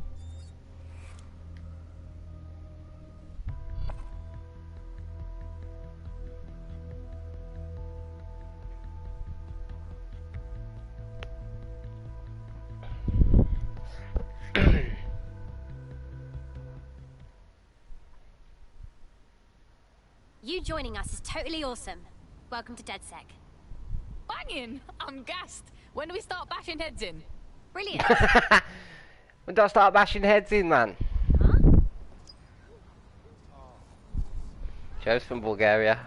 You joining us is totally awesome. Welcome to DedSec. Banging! I'm gassed. When do we start bashing heads in? Brilliant. When do I start bashing heads in, man? Joe's from Bulgaria.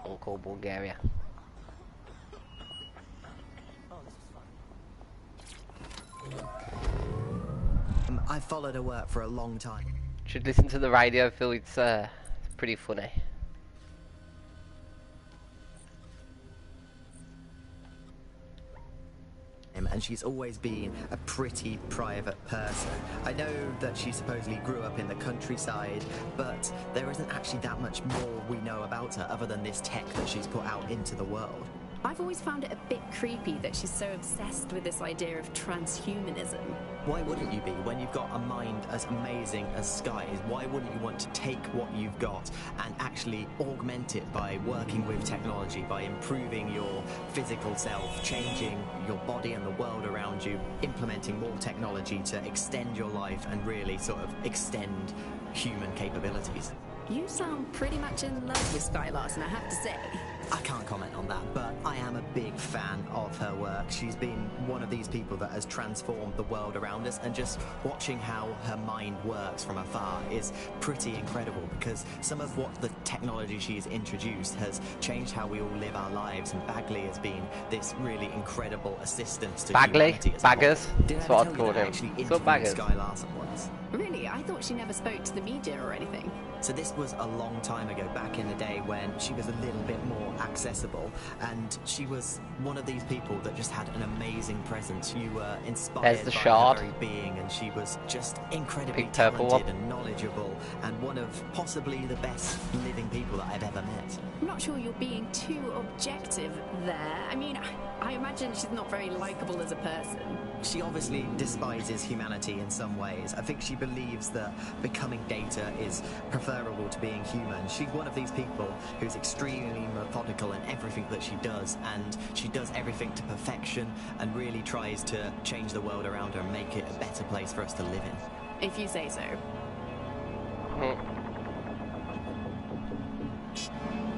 Uncle Bulgaria. I've followed her work for a long time. Should listen to the radio, Phil. It's pretty funny. And she's always been a pretty private person. I know that she supposedly grew up in the countryside, but there isn't actually that much more we know about her other than this tech that she's put out into the world. I've always found it a bit creepy that she's so obsessed with this idea of transhumanism. Why wouldn't you be? When you've got a mind as amazing as Sky's, why wouldn't you want to take what you've got and actually augment it by working with technology, by improving your physical self, changing your body and the world around you, implementing more technology to extend your life and really sort of extend human capabilities. You sound pretty much in love with Sky Larson, I have to say. I can't comment on that, but I am a big fan of her work. She's been one of these people that has transformed the world around us, and just watching how her mind works from afar is pretty incredible, because some of what the technology she's introduced has changed how we all live our lives, and Bagley has been this really incredible assistance to humanity as a whole. Baggers? Did I That's what ever I'd tell you call that I him. actually So interviewed baggers. Sky Larson once? Really? I thought she never spoke to the media or anything. So this was a long time ago, back in the day when she was a little bit more accessible, and she was one of these people that just had an amazing presence. You were inspired There's the by shard. her very being, and she was just incredibly Big purple talented one. and knowledgeable, and one of possibly the best living people that I've ever met. I'm not sure you're being too objective there. I mean, I imagine she's not very likable as a person. She obviously despises humanity in some ways. I think she believes that becoming data is preferable to being human. She's one of these people who's extremely methodical in everything that she does, and she does everything to perfection and really tries to change the world around her and make it a better place for us to live in. If you say so.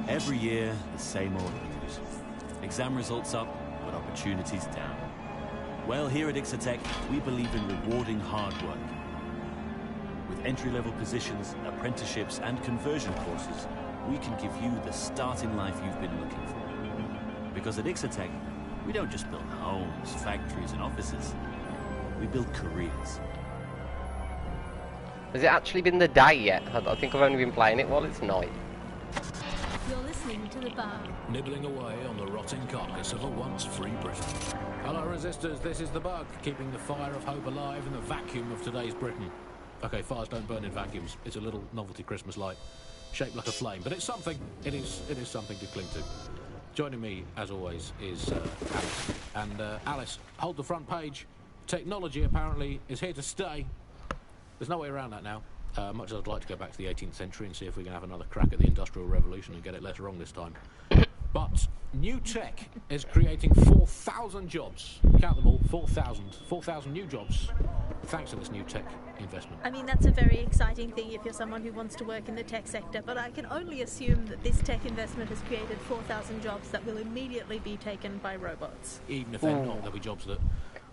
Every year, the same old news. Exam results up, but opportunities down. Well, here at Ixotech, we believe in rewarding hard work. With entry-level positions, apprenticeships, and conversion courses, we can give you the start in life you've been looking for. Because at Ixotech, we don't just build homes, factories, and offices. We build careers. Has it actually been the day yet? I think I've only been playing it while it's night. You're listening to the bar. Nibbling away on the rotting carcass of a once free Britain. Hello, resistors, this is the Bug, keeping the fire of hope alive in the vacuum of today's Britain. Okay, fires don't burn in vacuums. It's a little novelty Christmas light, shaped like a flame, but it's something. It is something to cling to. Joining me, as always, is Alice. And Alice, hold the front page. Technology, apparently, is here to stay. There's no way around that now. Much as I'd like to go back to the 18th century and see if we can have another crack at the Industrial Revolution and get it less wrong this time. But new tech is creating 4,000 jobs. Count them all, 4,000. 4,000 new jobs thanks to this new tech investment. I mean, that's a very exciting thing if you're someone who wants to work in the tech sector, but I can only assume that this tech investment has created 4,000 jobs that will immediately be taken by robots. Even if they're not, there'll be jobs that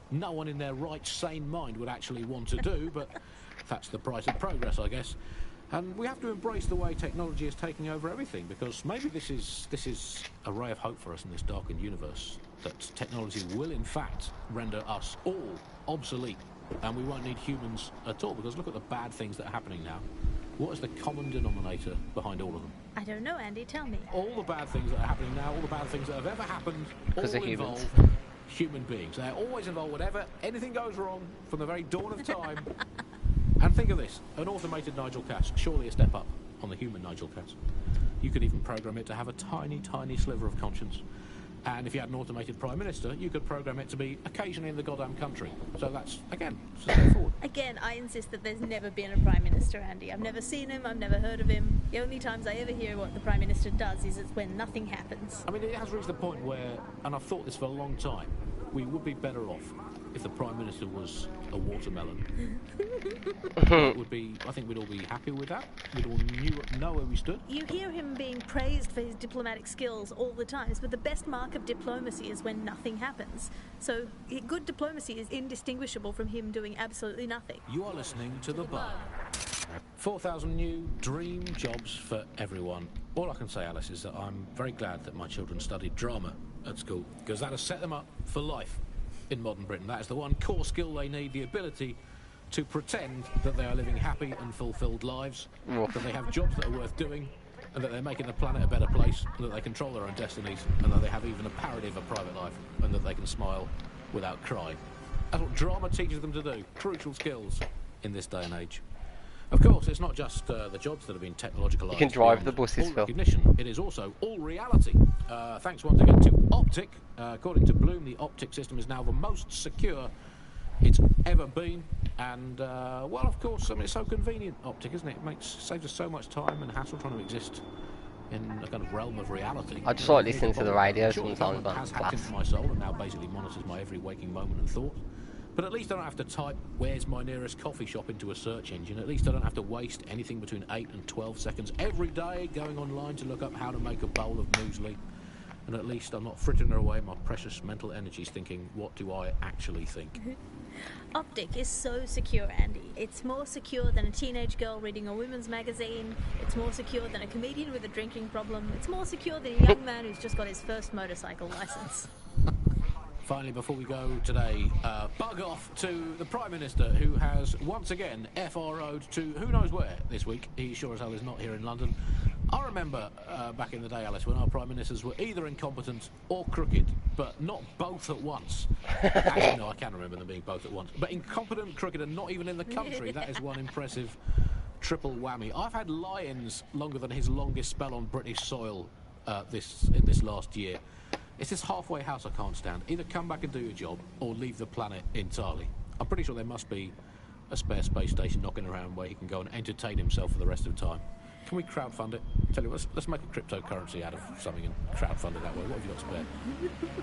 no one in their right, sane mind would actually want to do, but that's the price of progress, I guess. And we have to embrace the way technology is taking over everything, because maybe this is a ray of hope for us in this darkened universe, that technology will in fact render us all obsolete, and we won't need humans at all, because look at the bad things that are happening now. What is the common denominator behind all of them? I don't know, Andy, tell me. All the bad things that are happening now, all the bad things that have ever happened, Because all of humans. involve human beings. They're always involved whenever anything goes wrong from the very dawn of time. And think of this, an automated Nigel Cass, surely a step up on the human Nigel Cass. You could even program it to have a tiny, tiny sliver of conscience. And if you had an automated Prime Minister, you could program it to be occasionally in the goddamn country. So that's, again, a step forward. Again, I insist that there's never been a Prime Minister, Andy. I've never seen him, I've never heard of him. The only times I ever hear what the Prime Minister does is it's when nothing happens. I mean, it has reached the point where, and I've thought this for a long time, we would be better off if the Prime Minister was a watermelon. It would be, I think we'd all be happy with that. We'd all know where we stood. You hear him being praised for his diplomatic skills all the time, but the best mark of diplomacy is when nothing happens. So good diplomacy is indistinguishable from him doing absolutely nothing. You are listening to The Bar. 4,000 new dream jobs for everyone. All I can say, Alice, is that I'm very glad that my children studied drama at school, because that has set them up for life in modern Britain. That is the one core skill they need, the ability to pretend that they are living happy and fulfilled lives, that they have jobs that are worth doing, and that they're making the planet a better place, and that they control their own destinies, and that they have even a parody of a private life, and that they can smile without crying. That's what drama teaches them to do. Crucial skills in this day and age. Of course, it's not just the jobs that have been technologicalised. You can drive beyond the buses, all Phil. recognition. It is also all reality. Thanks once again to Optic. According to Bloom, the Optic system is now the most secure it's ever been. And, well, of course, I mean, it's so convenient, Optic, isn't it? It saves us so much time and hassle trying to exist in a kind of realm of reality. I just like listening to the radio Sure, the sometimes, government but has hacked into my soul and now basically monitors my every waking moment and thought. But at least I don't have to type "where's my nearest coffee shop" into a search engine. At least I don't have to waste anything between 8 and 12 seconds every day going online to look up how to make a bowl of muesli. And at least I'm not frittering away my precious mental energies thinking, what do I actually think? Optic is so secure, Andy. It's more secure than a teenage girl reading a women's magazine. It's more secure than a comedian with a drinking problem. It's more secure than a young man who's just got his first motorcycle license. Finally, before we go today, bug off to the Prime Minister, who has once again FRO'd to who knows where this week. He sure as hell is not here in London. I remember back in the day, Alice, when our Prime Ministers were either incompetent or crooked, but not both at once. Actually, no, I can remember them being both at once. But incompetent, crooked, and not even in the country, that is one impressive triple whammy. I've had lions longer than his longest spell on British soil in this last year. It's this halfway house I can't stand. Either come back and do your job, or leave the planet entirely. I'm pretty sure there must be a spare space station knocking around where he can go and entertain himself for the rest of the time. Can we crowdfund it? Tell you what, let's make a cryptocurrency out of something and crowdfund it that way. What have you got spare?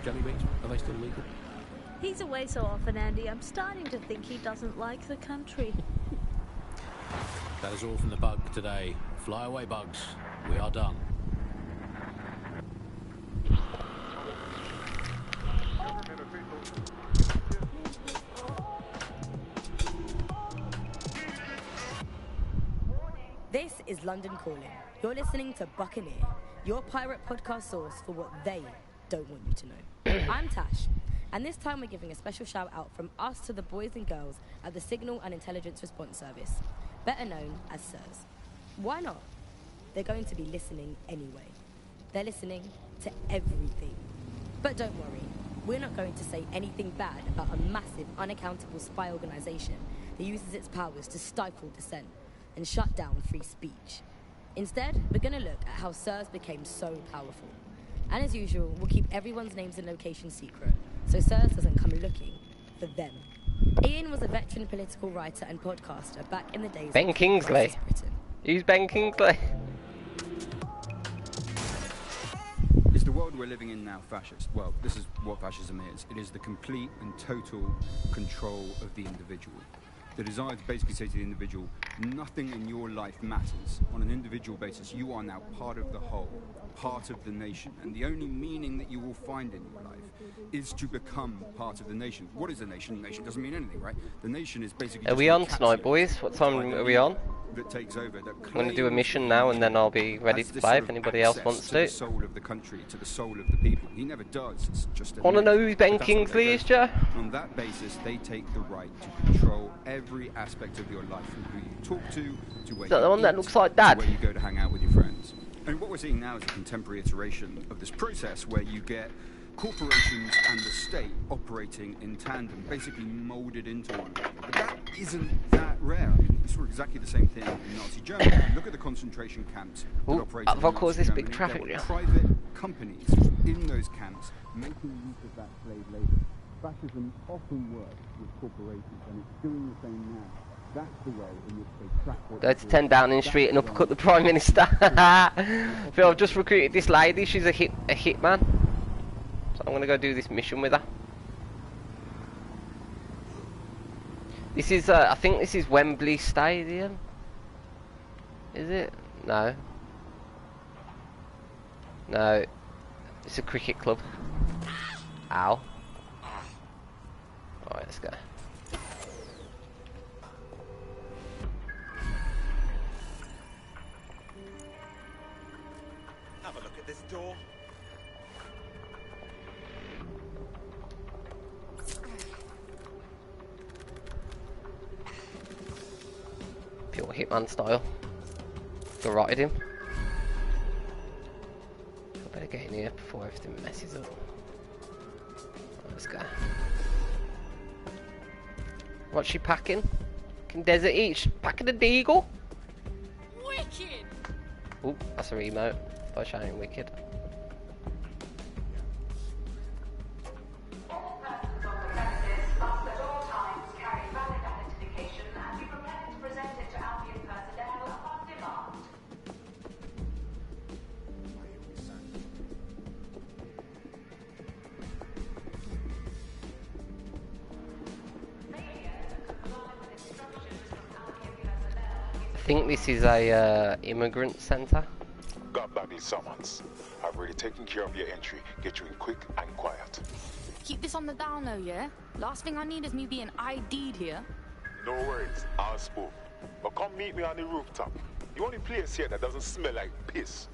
Jelly beans? Are they still legal? He's away so often, Andy. I'm starting to think he doesn't like the country. That is all from the bug today. Fly away, bugs. We are done. This is London Calling. You're listening to Buccaneer, your pirate podcast source for what they don't want you to know. I'm Tash, and this time we're giving a special shout out from us to the boys and girls at the Signal and Intelligence Response Service, better known as SIRS. Why not? They're going to be listening anyway. They're listening to everything. But don't worry, we're not going to say anything bad about a massive, unaccountable spy organization that uses its powers to stifle dissent and shut down free speech. Instead, we're going to look at how SIRS became so powerful. And as usual, we'll keep everyone's names and locations secret, so SIRS doesn't come looking for them. Ian was a veteran political writer and podcaster back in the days Ben of Kingsley. Who's Ben Kingsley? Is the world we're living in now fascist? Well, this is what fascism is. It is the complete and total control of the individual. The desire to basically say to the individual, nothing in your life matters. On an individual basis, you are now part of the whole, part of the nation. And the only meaning that you will find in your life is to become part of the nation. What is a nation? A nation doesn't mean anything, right? The nation is basically... Are we on tonight, boys? What time are we on? That takes over, that I'm going to do a mission now and then I'll be ready to play if anybody else wants to. The soul of the country, to the soul of the people. He never does. It's just a Want to know who Ben Kingsley is, Joe? On that basis, they take the right to control every aspect of your life, from who you talk to where is that you the one eat, that looks like Dad? to where you go to hang out with your friends. And what we're seeing now is a contemporary iteration of this process where you get corporations and the state operating in tandem, basically moulded into one another. But that isn't that rare. I mean, we saw exactly the same thing in Nazi Germany. Look at the concentration camps that operated in Nazi this Germany. big traffic There were jam. private companies in those camps making use of that slave labour. Fascism often works with corporations, and it's doing the same now. That's the way in which they track what Go to 10 Downing Street and uppercut the Prime Minister. Phil, I've just recruited this lady. She's a hitman. So I'm going to go do this mission with her. This is, I think this is Wembley Stadium. Is it? No. No. It's a cricket club. Ow. Alright, let's go. Have a look at this door. Pure Hitman style. Garroted him. I better get in here before everything messes up. Let's go. What's she packing? Fucking Desert Each. Packing a Deagle? Wicked! Oop, that's a remote. By shouting Wicked. think this is a immigrant centre. Got Bagley summons. I've already taken care of your entry. Get you in quick and quiet. Keep this on the down low, yeah? Last thing I need is me being ID'd here. No worries, I'll spook. But come meet me on the rooftop. The only place here that doesn't smell like piss.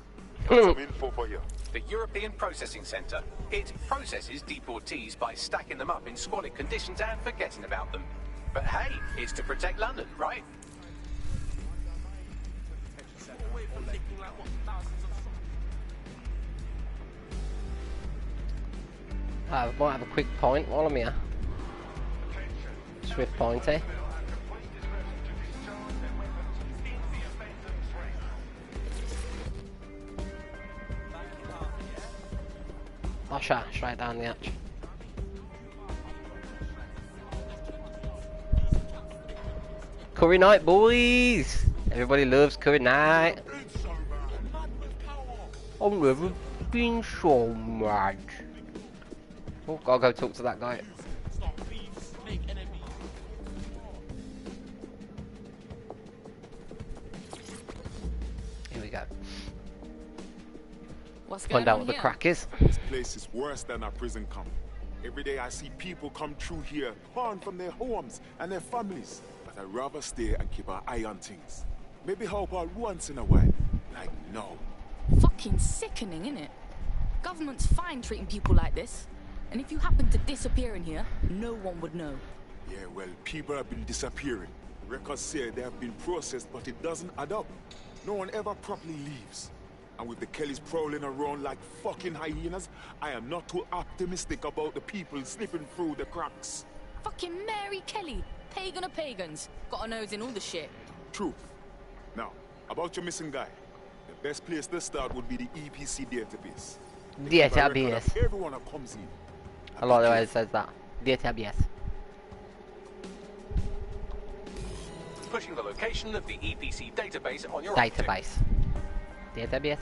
Got some info for you. The European Processing Centre. It processes deportees by stacking them up in squalid conditions and forgetting about them. But hey, it's to protect London, right? I might have a quick point while I'm here. Swift pointy. Oh, straight down the hatch. Curry night, boys! Everybody loves curry night. I've never been so mad. Oh, gotta go talk to that guy. Here we go. What's Find going out on what the here? crack is. This place is worse than a prison camp. Every day I see people come through here, torn from their homes and their families. But I'd rather stay and keep an eye on things. Maybe help out once in a while. Like no. Fucking sickening, innit? Government's fine treating people like this. And if you happen to disappear in here, no one would know. Yeah, well, people have been disappearing. Records say they have been processed, but it doesn't add up. No one ever properly leaves. And with the Kellys prowling around like fucking hyenas, I am not too optimistic about the people slipping through the cracks. Fucking Mary Kelly, pagan of pagans, got a nose in all the shit. Truth. Now, about your missing guy. The best place to start would be the EPC database. Database. Everyone that comes in. I like the way it says that. Database. Pushing the location of the EPC database on your Database. Database.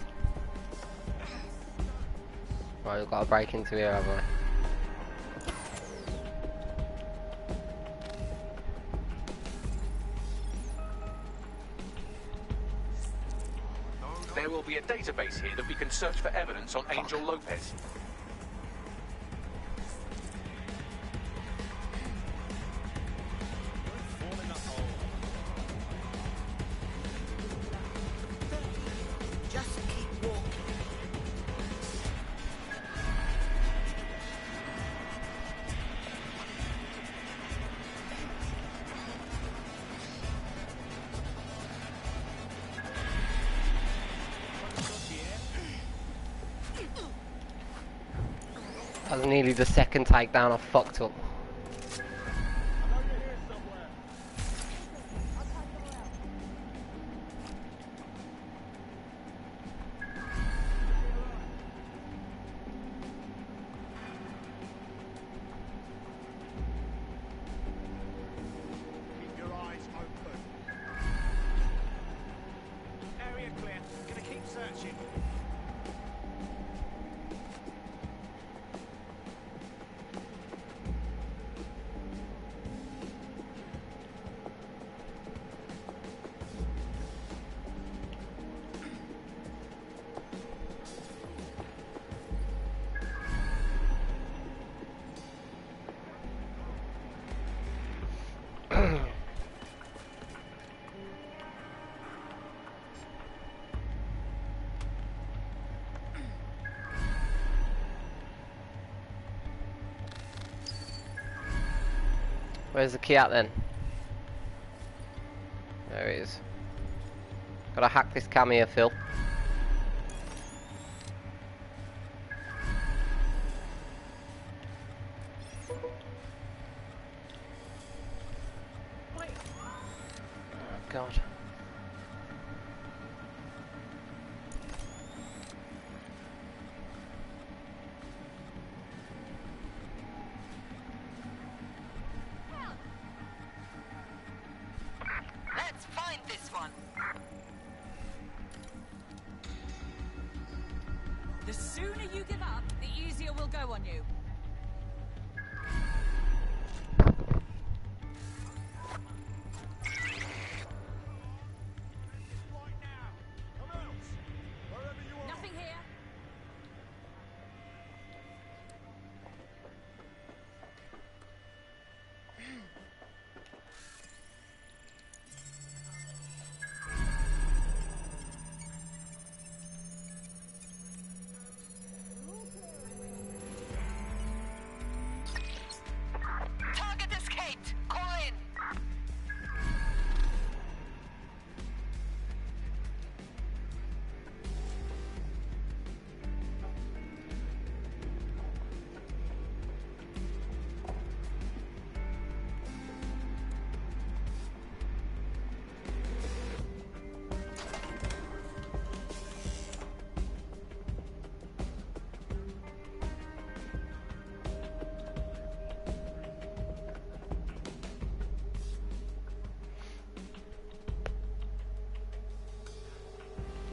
Right, we've got to break into here, haven't we? There will be a database here that we can search for evidence on Angel Lopez. Just keep walking. That was nearly the second takedown I fucked up. Keep your eyes open. Area clear. Gonna keep searching. Where's the key at then? There it is. Gotta hack this cam here, Phil. Oh god. Let's find this one.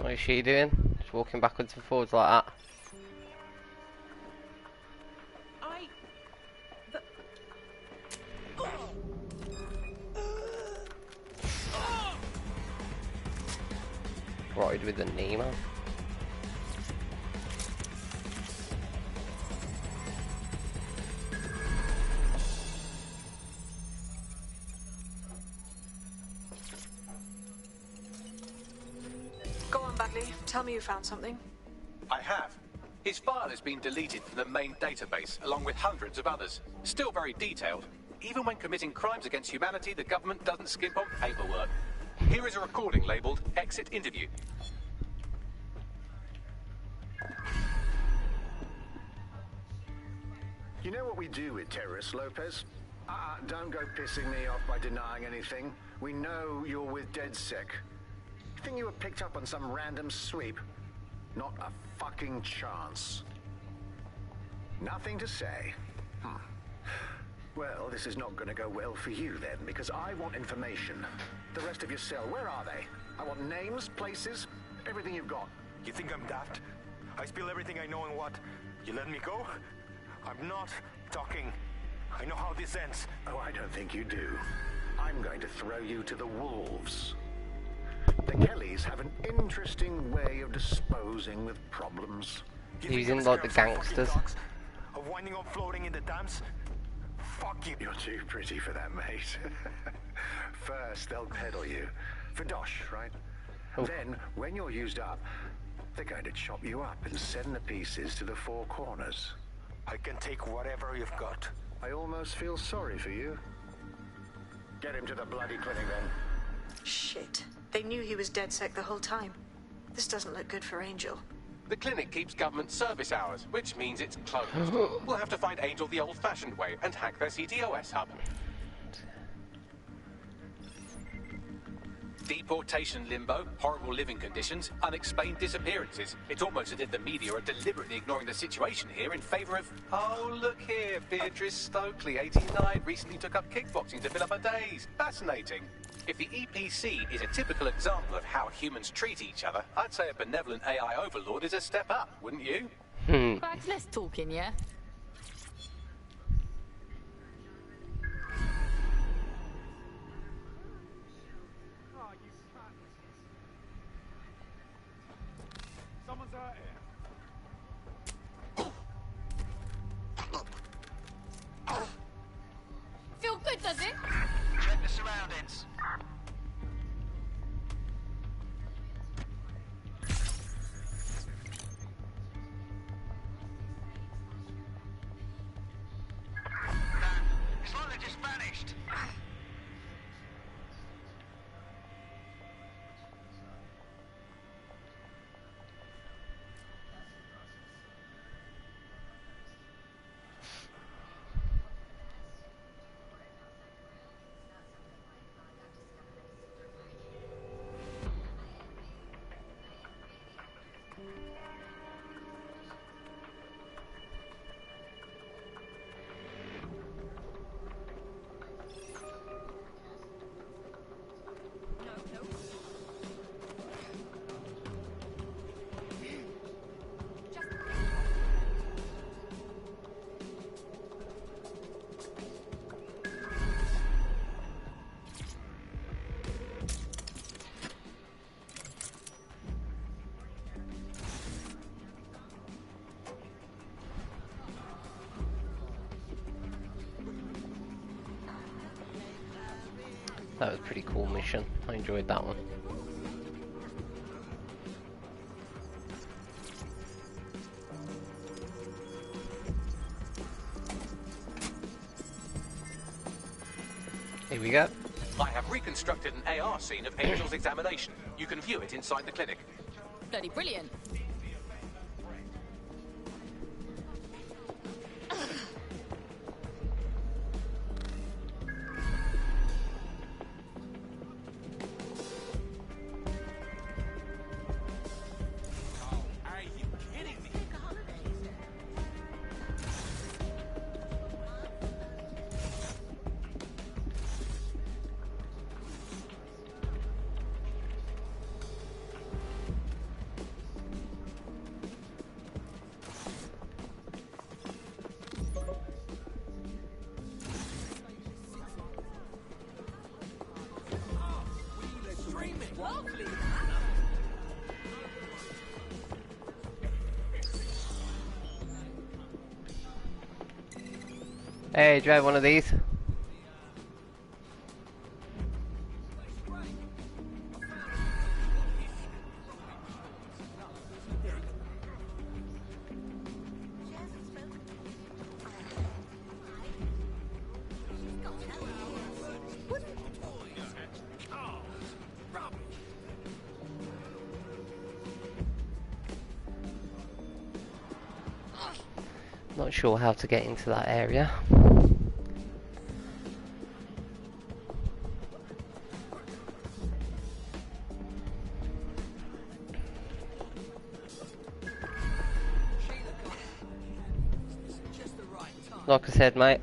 What is she doing? Just walking backwards and forwards like that. Rotted with the Nemo. Go on, Bagley. Tell me you found something. I have. His file has been deleted from the main database, along with hundreds of others. Still very detailed. Even when committing crimes against humanity, the government doesn't skimp on paperwork. Here is a recording labelled Exit Interview. You know what we do with terrorists, Lopez? Don't go pissing me off by denying anything. We know you're with DedSec. You think you were picked up on some random sweep? Not a fucking chance. Nothing to say. Well, this is not going to go well for you then, because I want information. The rest of your cell, where are they? I want names, places, everything you've got. You think I'm daft? I spill everything I know and what? You let me go? I'm not talking. I know how this ends. Oh, I don't think you do. I'm going to throw you to the wolves. The Kellys have an interesting way of disposing with problems. Using like the gangsters. Of winding up floating in the dams? Fuck you. You're too pretty for that, mate. First, they'll peddle you. For dosh, right? Oh. Then, when you're used up, they're going to chop you up and send the pieces to the four corners. I can take whatever you've got. I almost feel sorry for you. Get him to the bloody clinic, then. Shit. They knew he was DedSec the whole time. This doesn't look good for Angel. The clinic keeps government service hours, which means it's closed. We'll have to find Angel the old-fashioned way and hack their CTOS hub. Deportation limbo, horrible living conditions, unexplained disappearances. It's almost as if the media are deliberately ignoring the situation here in favour of... Oh, look here, Beatrice Stokely, 89, recently took up kickboxing to fill up her days. Fascinating. If the EPC is a typical example of how humans treat each other, I'd say a benevolent AI overlord is a step up, wouldn't you? Bags, less talking, yeah? Someone's out here. Feel good, does it? Check the surroundings. It's like they just vanished. That was a pretty cool mission. I enjoyed that one. Here we go. I have reconstructed an AR scene of Angel's examination. You can view it inside the clinic. Bloody brilliant. Hey, do you have one of these? Not sure how to get into that area. Like I said, mate,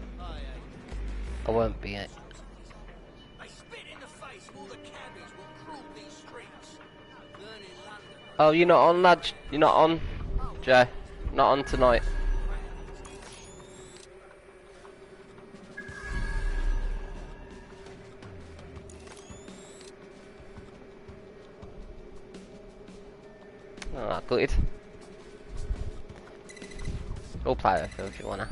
I won't be it. Oh, you're not on, lad? You're not on, Joe? Not on tonight. Oh, good. We'll play with it if you wanna.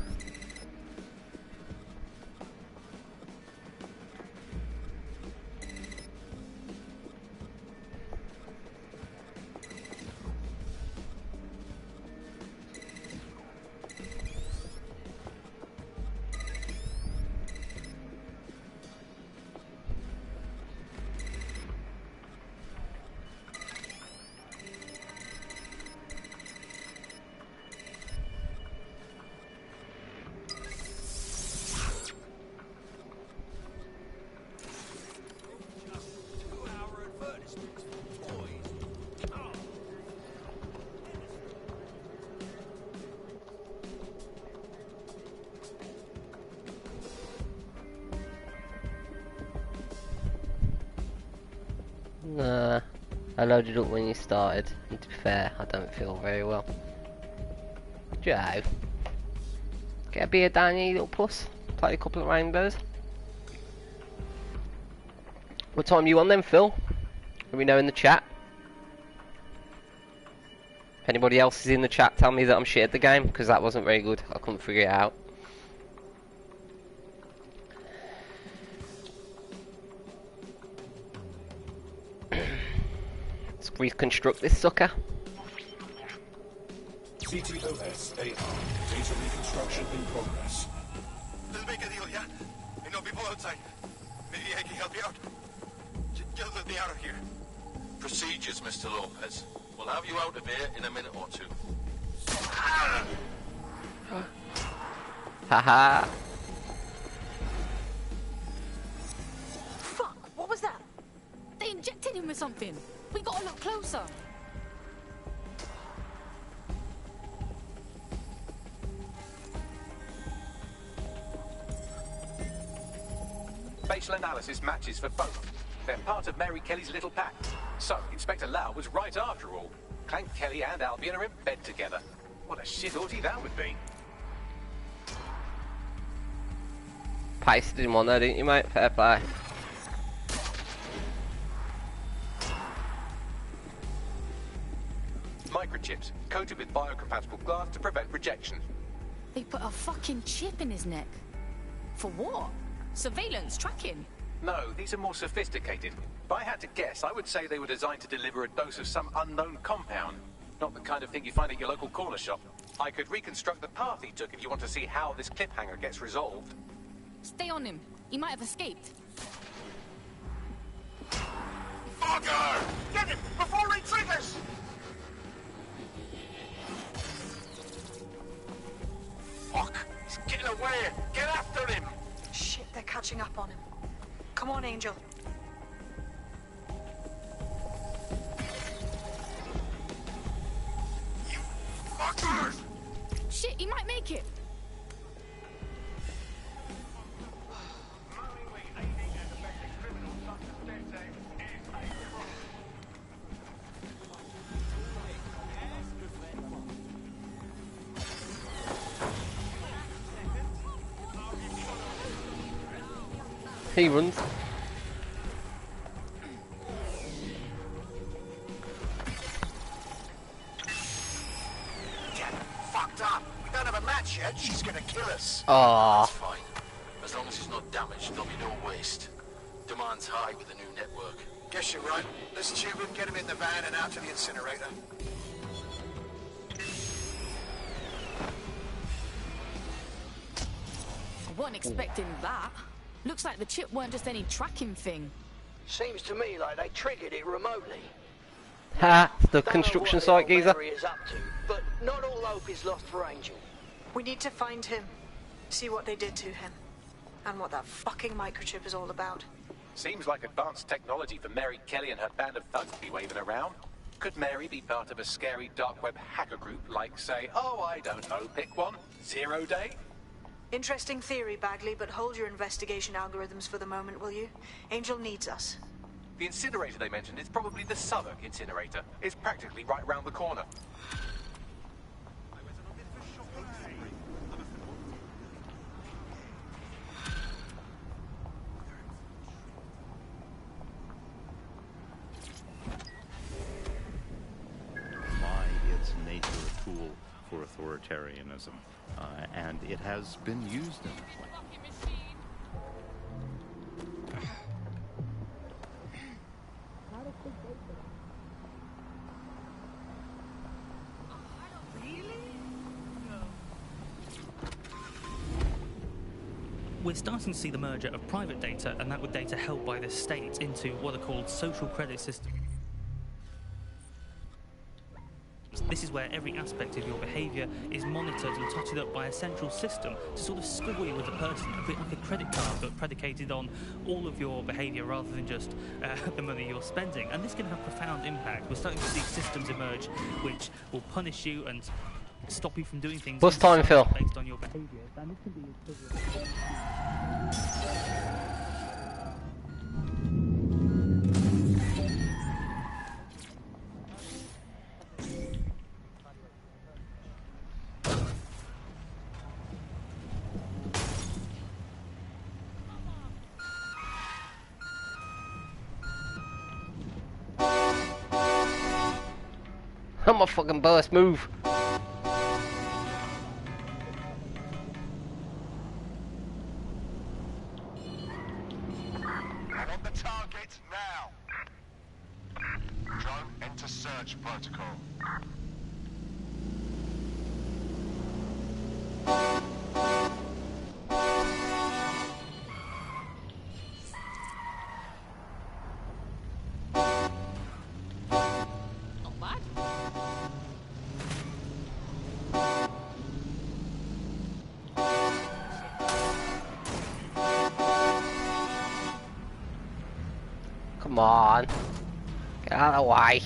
Nah, I loaded up when you started, and to be fair, I don't feel very well. Joe, get a beer down here, you little puss. Play a couple of rainbows. What time are you on then, Phil? Let me know in the chat. If anybody else is in the chat, tell me that I'm shit at the game, because that wasn't very good. I couldn't figure it out. Let's reconstruct this sucker. CTOS AR. Data reconstruction in progress. Little big deal, yeah? I know people outside. Maybe I can help you out. Get me out of here. Procedures, Mr. Lopez. We'll have you out of here in a minute or two. Haha. Fuck, what was that? They injected him with something. We gotta look closer. Facial analysis matches for both. They're part of Mary Kelly's little pack. So, Inspector Lau was right after all. Clank Kelly and Albion are in bed together. What a shit orgy that would be. Pasted him on there, didn't you, mate? Fair play. Microchips, coated with biocompatible glass to prevent rejection. They put a fucking chip in his neck. For what? Surveillance, tracking? No, these are more sophisticated. If I had to guess, I would say they were designed to deliver a dose of some unknown compound. Not the kind of thing you find at your local corner shop. I could reconstruct the path he took if you want to see how this cliffhanger gets resolved. Stay on him. He might have escaped. Fucker! Get him before he triggers! Fuck! He's getting away! Get after him! Shit, they're catching up on him. Come on, Angel. You fuckers! Shit, he might make it. He runs. Fucked up. We don't have a match yet. She's gonna kill us. Ah. Fine. not damaged, there'll be no waste. Demand's high with the new network. Guess you're right. Let's tube him, get him in the van and out to the incinerator. I wasn't expecting that. Looks like the chip weren't just any tracking thing. Seems to me like they triggered it remotely. Ha! The construction site geezer. Mary is up to, but not all hope is lost for Angel. We need to find him, see what they did to him, and what that fucking microchip is all about. Seems like advanced technology for Mary Kelly and her band of thugs to be waving around. Could Mary be part of a scary dark web hacker group like, say, oh, I don't know, pick one, 0 Day? Interesting theory, Bagley, but hold your investigation algorithms for the moment, will you? Angel needs us. The incinerator they mentioned is probably the Southwark incinerator. It's practically right round the corner. By its nature, a tool for authoritarianism, and it has been used in that way. We're starting to see the merger of private data and that with data held by the state into what are called social credit systems. This is where every aspect of your behaviour is monitored and totted up by a central system to sort of score you as a person, a bit like a credit card, but predicated on all of your behaviour rather than just the money you're spending. And this can have profound impact. We're starting to see systems emerge which will punish you and stop you from doing things Bus time, Phil. based on your behaviour. And this can be I'm a fucking burst move. Search protocol. Not bad. Come on. Get out of the way.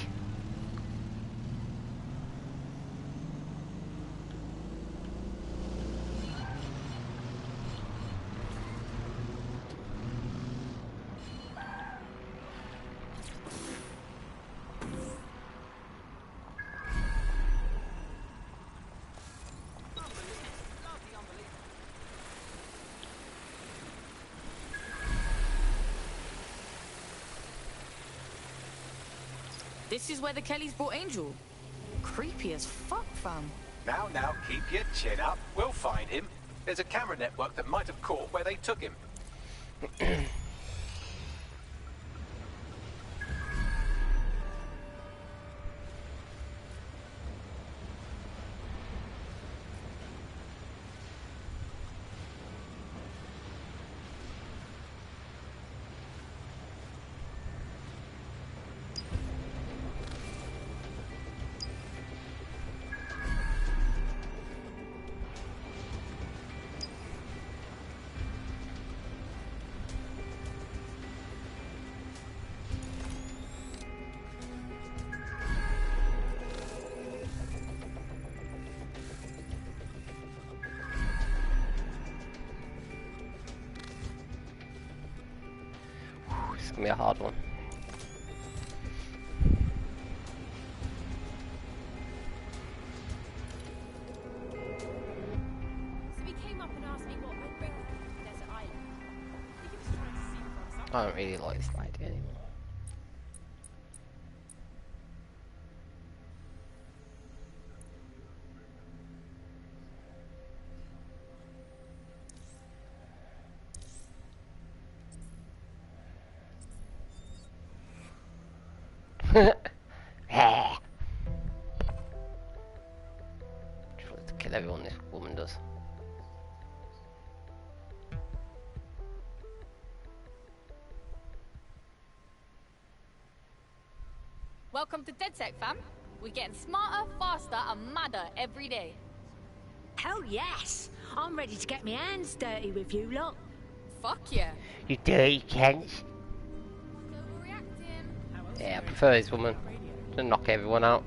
This is where the Kellys brought Angel. Creepy as fuck, fam. Now, keep your chin up. We'll find him. There's a camera network that might have caught where they took him. It's gonna be a hard one. So he came up and asked me what I'd bring to Desert Island. I think he was trying to see for us. I don't really like this idea anymore. Yeah. Just wants to kill everyone, this woman does. Welcome to DedSec, fam. We're getting smarter, faster, and madder every day. Hell yes! I'm ready to get my hands dirty with you lot. Fuck yeah. You dirty cunts. Yeah, I prefer this woman. To knock everyone out.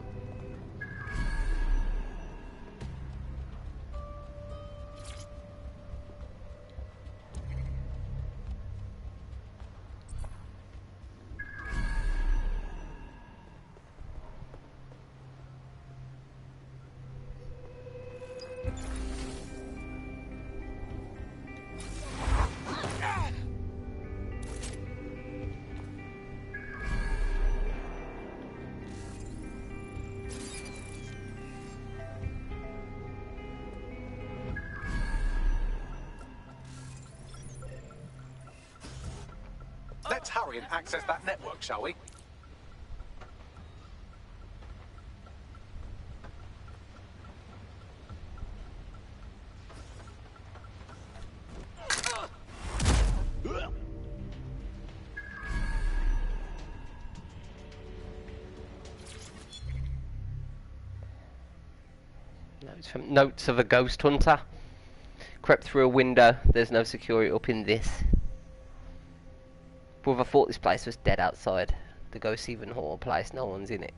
Let's hurry and access that network, shall we? Notes of a ghost hunter. Crept through a window. There's no security up in this. Brother thought this place was dead outside. The ghost even haul place, no one's in it.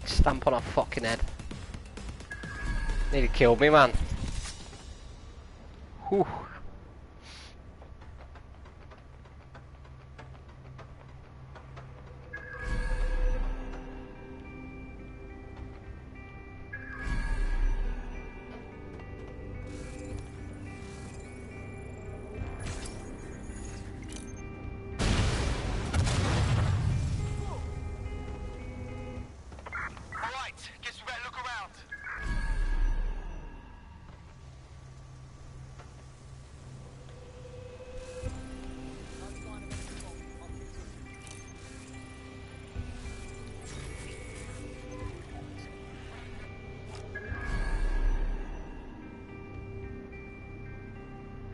Stamp on her fucking head. Nearly killed me, man. Whew.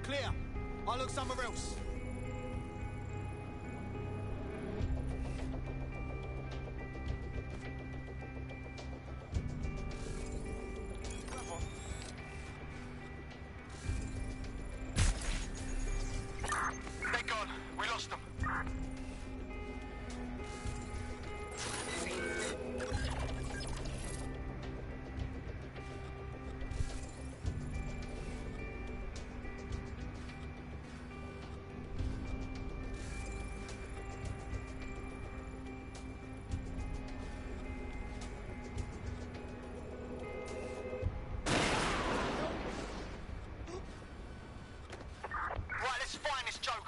Clear. I'll look somewhere else. We lost them. Right, let's find this joker.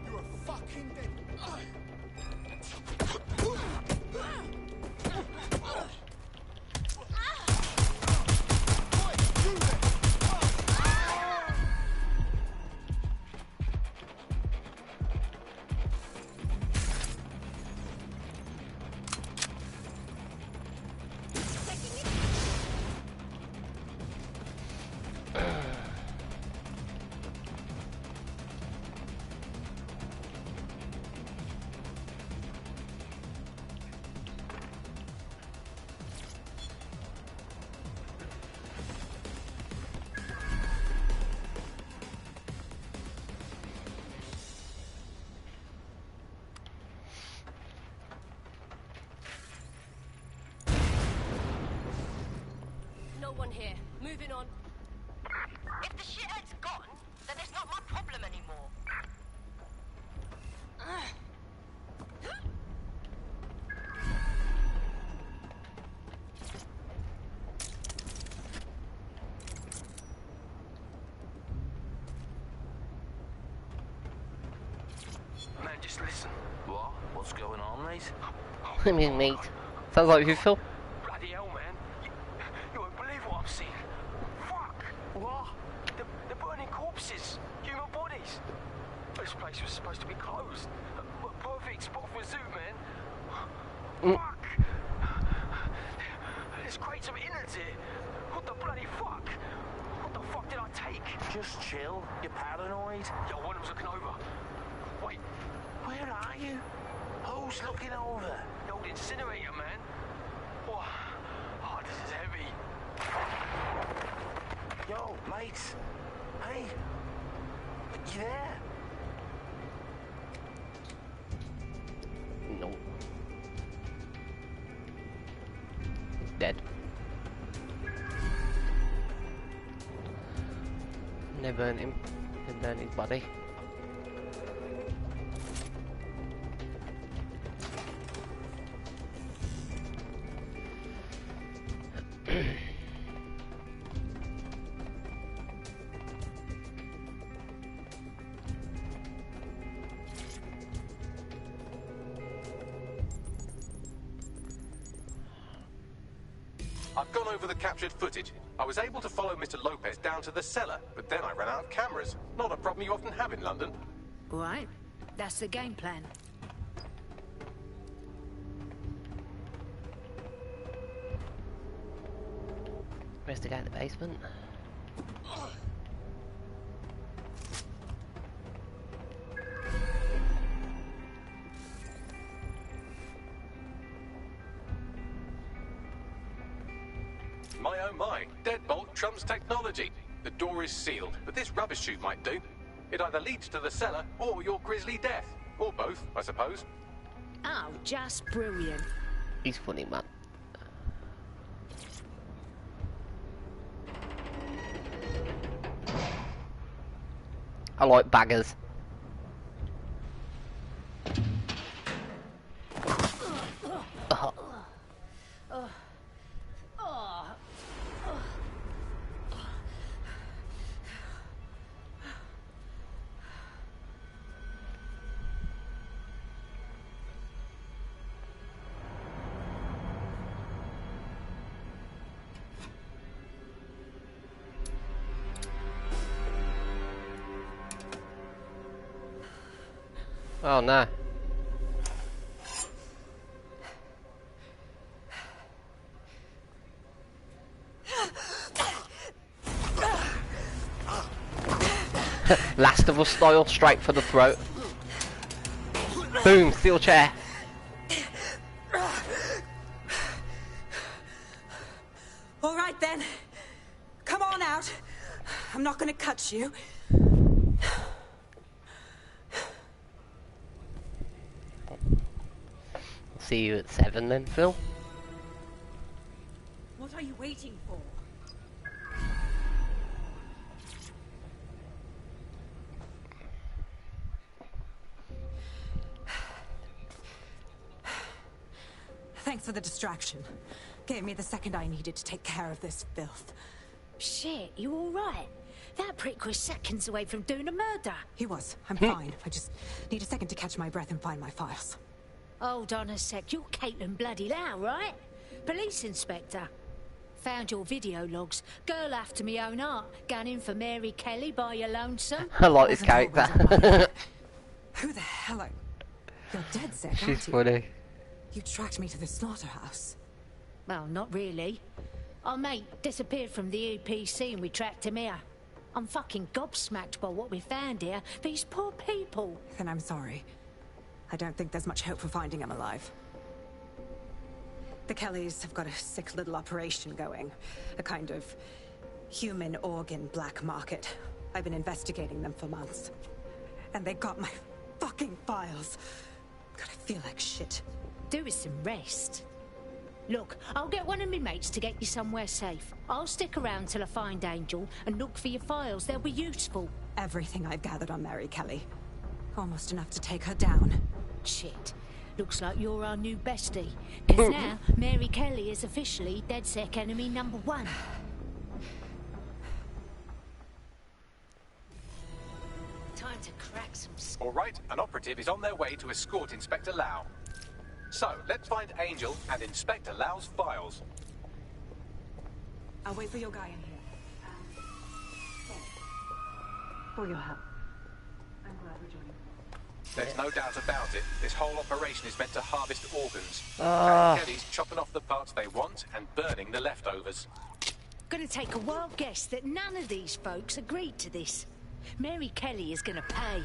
You're a fucking dead. No one here. Moving on. If the shithead's gone, then it's not my problem anymore. Man, just listen. What? What's going on, mate? I mean, mate. Sounds like you, Phil. Bloody hell, man. You won't believe what I'm seeing. Fuck! What? They're burning corpses. Human bodies. This place was supposed to be closed. A perfect spot for a zoo, man. Fuck! There's crates of innards here. What the bloody fuck? What the fuck did I take? Just chill. You're paranoid. Yo, one of them's looking over. Wait. Where are you? Who's looking over? The old incinerator, man. Oh, this is heavy. Yo, mates. Hey. You there? No. Dead. They burnt him. They burnt his body. I've gone over the captured footage. I was able to follow Mr. Lopez down to the cellar, but then I ran out of cameras. Not a problem you often have in London. All right, that's the game plan. Investigate the basement. My oh my, deadbolt trumps technology. The door is sealed, but this rubbish chute might do. It either leads to the cellar or your grisly death. Or both, I suppose. Oh, just brilliant. He's funny, man. I like baggers. Oh no. Last of Us style, straight for the throat. Boom, steel chair. right then. Come on out. I'm not gonna cut you. See you at 7 then, Phil. What are you waiting for? Thanks for the distraction. Gave me the second I needed to take care of this filth. Shit, you all right? That prick was seconds away from doing a murder. He was. I'm fine. I just need a second to catch my breath and find my files. Hold on a sec. You're Caitlin Bloody Lau, right? Police inspector. Found your video logs. Girl after me own art. Gunning for Mary Kelly by your lonesome. I like this character. Who the hell are... You're dead sick, aren't She's you? funny. You tracked me to the slaughterhouse. Well, not really. Our mate disappeared from the EPC and we tracked him here. I'm fucking gobsmacked by what we found here. These poor people. Then I'm sorry. I don't think there's much hope for finding him alive. The Kellys have got a sick little operation going. A kind of human organ black market. I've been investigating them for months. And they got my fucking files. God, I feel like shit. Do with some rest. Look, I'll get one of my mates to get you somewhere safe. I'll stick around till I find Angel and look for your files. They'll be useful. Everything I've gathered on Mary Kelly. Almost enough to take her down. Shit. Looks like you're our new bestie. Because now, Mary Kelly is officially DedSec enemy #1. Time to crack some... All right, an operative is on their way to escort Inspector Lau. So, let's find Angel and Inspector Lau's files. I'll wait for your guy in here. For your help. I'm glad we're joining. There's no doubt about it. This whole operation is meant to harvest organs. Kelly's chopping off the parts they want and burning the leftovers. Gonna take a wild guess that none of these folks agreed to this. Mary Kelly is gonna pay.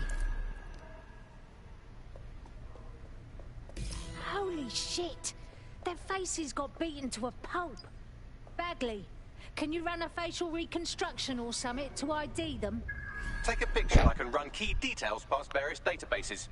Holy shit! Their faces got beaten to a pulp. Bagley, can you run a facial reconstruction or something to ID them? Take a picture and I can run key details past various databases.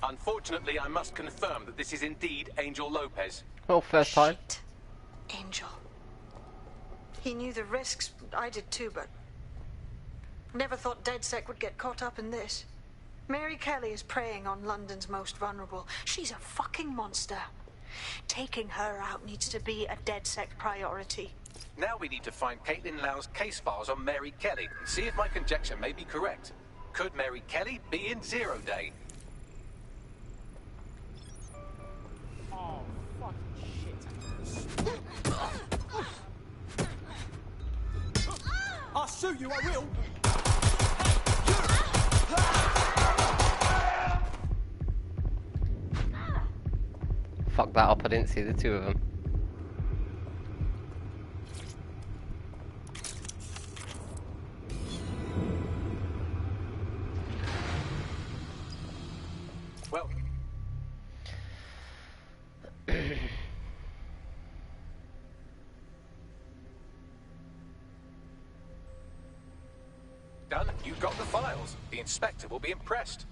Unfortunately, I must confirm that this is indeed Angel Lopez. Well, first time. Angel. He knew the risks. I did too, but... Never thought DedSec would get caught up in this. Mary Kelly is preying on London's most vulnerable. She's a fucking monster. Taking her out needs to be a DedSec priority. Now we need to find Caitlin Lau's case files on Mary Kelly and see if my conjecture may be correct. Could Mary Kelly be in Zero Day? Oh, fucking shit. I'll sue you, I will. Fuck that up, I didn't see the two of them. Well... Done. You got the files. The inspector will be impressed.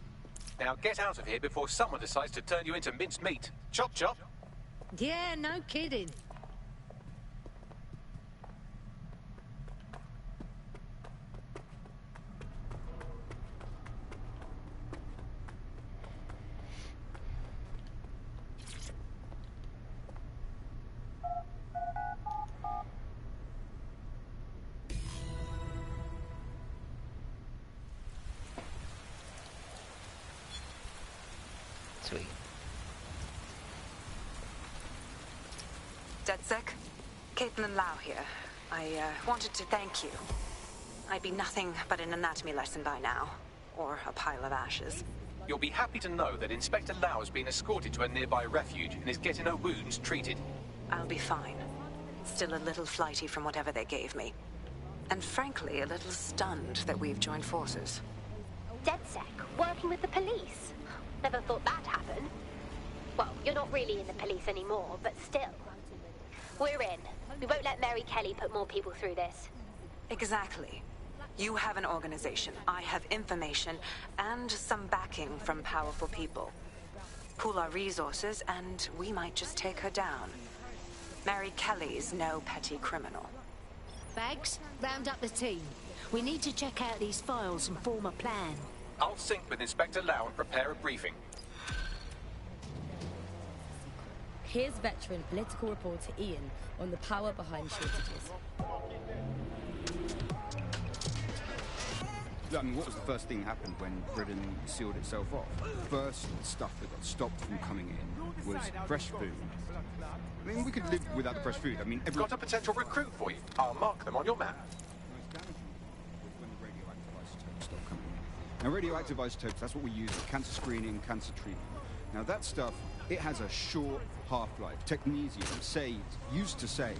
Now get out of here before someone decides to turn you into minced meat. Chop chop. Yeah, no kidding. Sweet. DedSec, Caitlin Lau here. I wanted to thank you. I'd be nothing but an anatomy lesson by now, or a pile of ashes. You'll be happy to know that Inspector Lau has been escorted to a nearby refuge and is getting her wounds treated. I'll be fine. Still a little flighty from whatever they gave me. And frankly, a little stunned that we've joined forces. DedSec, working with the police? Never thought that'd happen. Well, you're not really in the police anymore, but still. We're in. We won't let Mary Kelly put more people through this. Exactly. You have an organization, I have information, and some backing from powerful people. Pool our resources, and we might just take her down. Mary Kelly's no petty criminal. Bags, round up the team. We need to check out these files and form a plan. I'll sync with Inspector Lau and prepare a briefing. Here's veteran political reporter Ian on the power behind shortages. I mean, what was the first thing that happened when Britain sealed itself off? The first stuff that got stopped from coming in was fresh food. I mean, we could live without the fresh food. I mean, Got a potential recruit for you. I'll mark them on your map. Now, radioactive isotopes, that's what we use for cancer screening, cancer treatment. Now, that stuff, it has a short half-life. Technetium used to save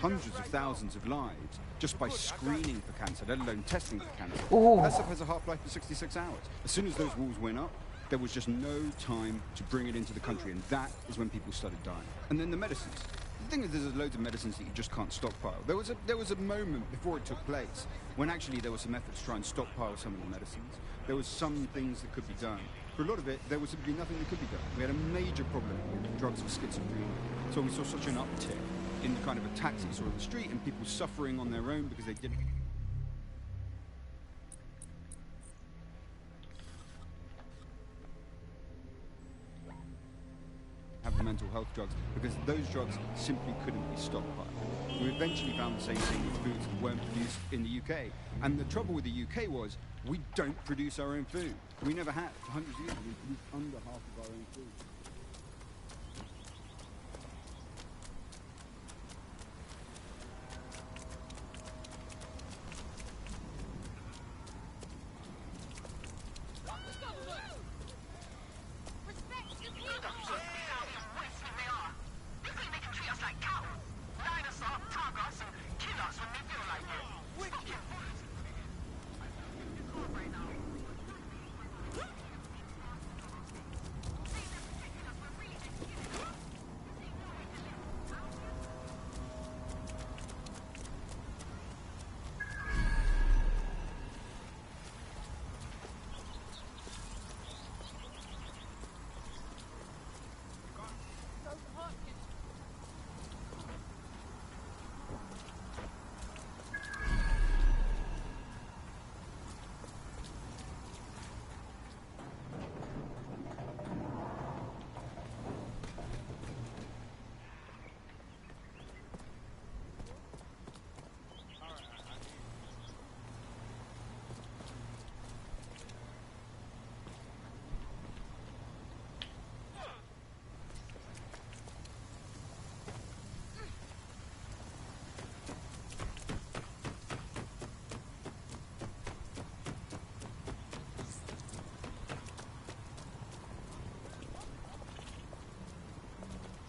hundreds of thousands of lives just by screening for cancer, let alone testing for cancer. Ooh. That stuff has a half-life of 66 hours. As soon as those walls went up, there was just no time to bring it into the country, and that is when people started dying. And then the medicines. The thing is, there's loads of medicines that you just can't stockpile. There was a moment before it took place when actually there was some effort to try and stockpile some of the medicines. There was some things that could be done. For a lot of it, there was simply nothing that could be done. We had a major problem with drugs for schizophrenia. So we saw such an uptick in the kind of attacks that you saw in the street and people suffering on their own because they didn't have the mental health drugs, because those drugs simply couldn't be stockpiled. We eventually found the same thing with foods that weren't produced in the UK. And the trouble with the UK was, we don't produce our own food. We never had. For hundreds of years, we produced under half of our own food.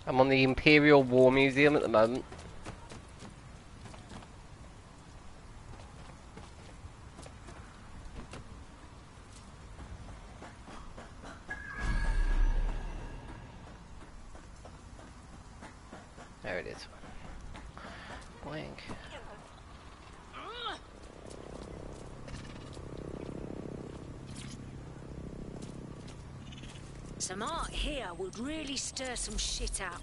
I'm on the Imperial War Museum at the moment. There it is. Wank. Some art here would really stir some shit up.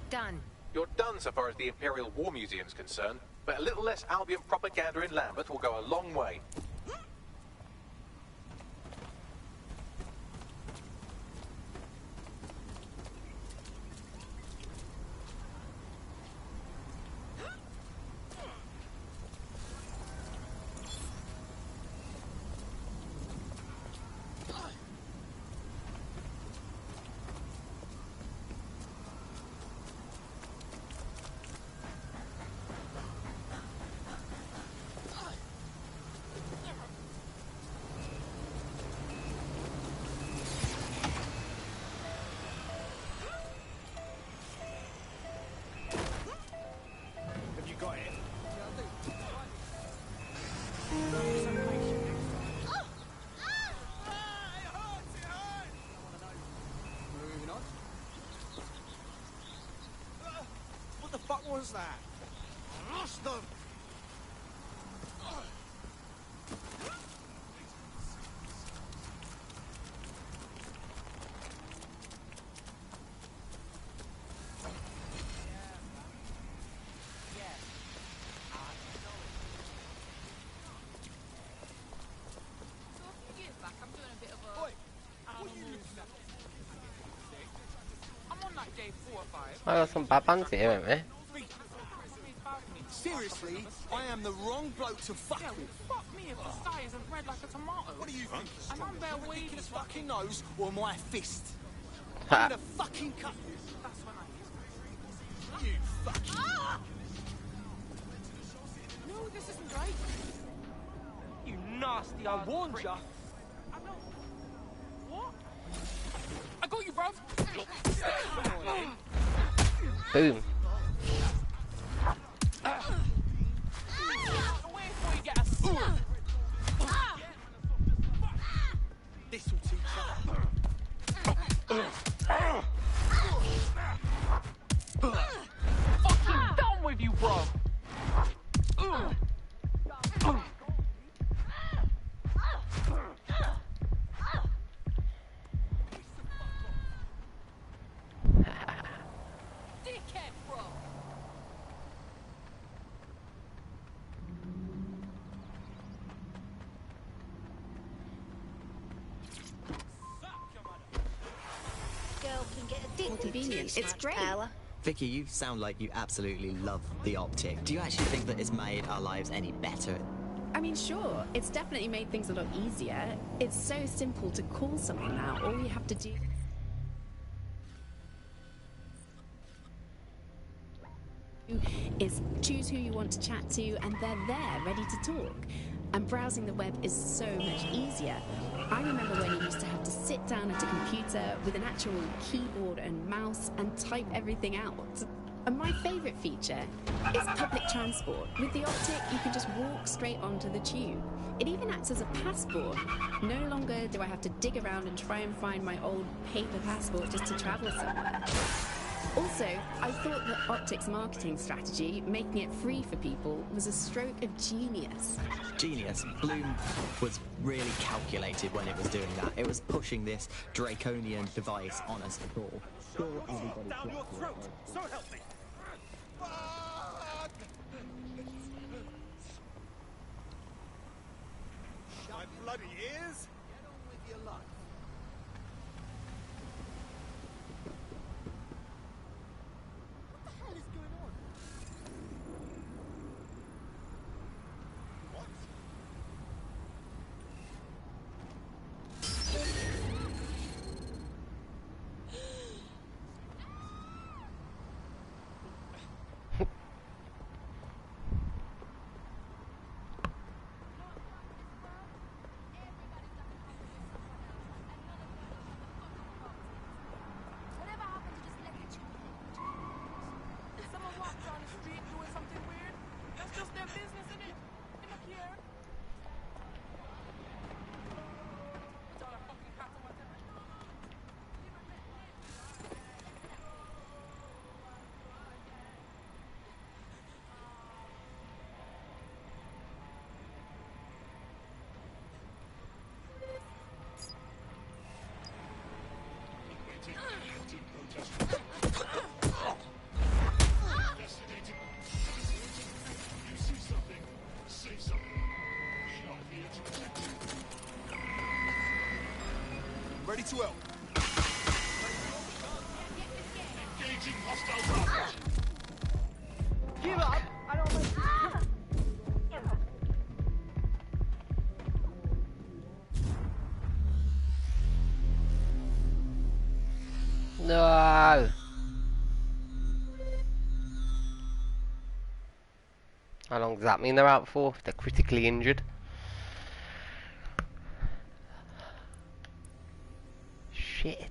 Done. You're done so far as the Imperial War Museum's concerned, but a little less Albion propaganda in Lambeth will go a long way. What was that? I lost them! I got some bad bands here, haven't we? Seriously, I am the wrong bloke to fuck with. Fuck me if the sky isn't red like a tomato. What do you think? And I'm there waiting. His fucking nose or my fist? Ha. I'm gonna fucking cut you. That's when I You fucking. No, this isn't right. You nasty. I warned ya. I know. What? I got you, bro. Boom. This will teach Fucking done with you, bro. Dickhead, bro. Girl can get addicted Convenient. to It's much great. power. Vicky, you sound like you absolutely love the optic. Do you actually think that it's made our lives any better? I mean, sure, it's definitely made things a lot easier. It's so simple to call someone now. All you have to do is choose who you want to chat to, and they're there, ready to talk. And browsing the web is so much easier. I remember when you used to have to sit down at a computer with an actual keyboard and mouse and type everything out. And my favourite feature is public transport. With the optic, you can just walk straight onto the tube. It even acts as a passport. No longer do I have to dig around and try and find my old paper passport just to travel somewhere. Also, I thought that Optic's marketing strategy, making it free for people, was a stroke of genius. Genius. Bloom was really calculated when it was doing that. It was pushing this draconian device on us all. Sure, everybody Down your throat! So help me! My bloody ears! Get on with your life. What the hell is going on? What? Give up! I don't like No. How long does that mean they're out for? If they're critically injured. Shit.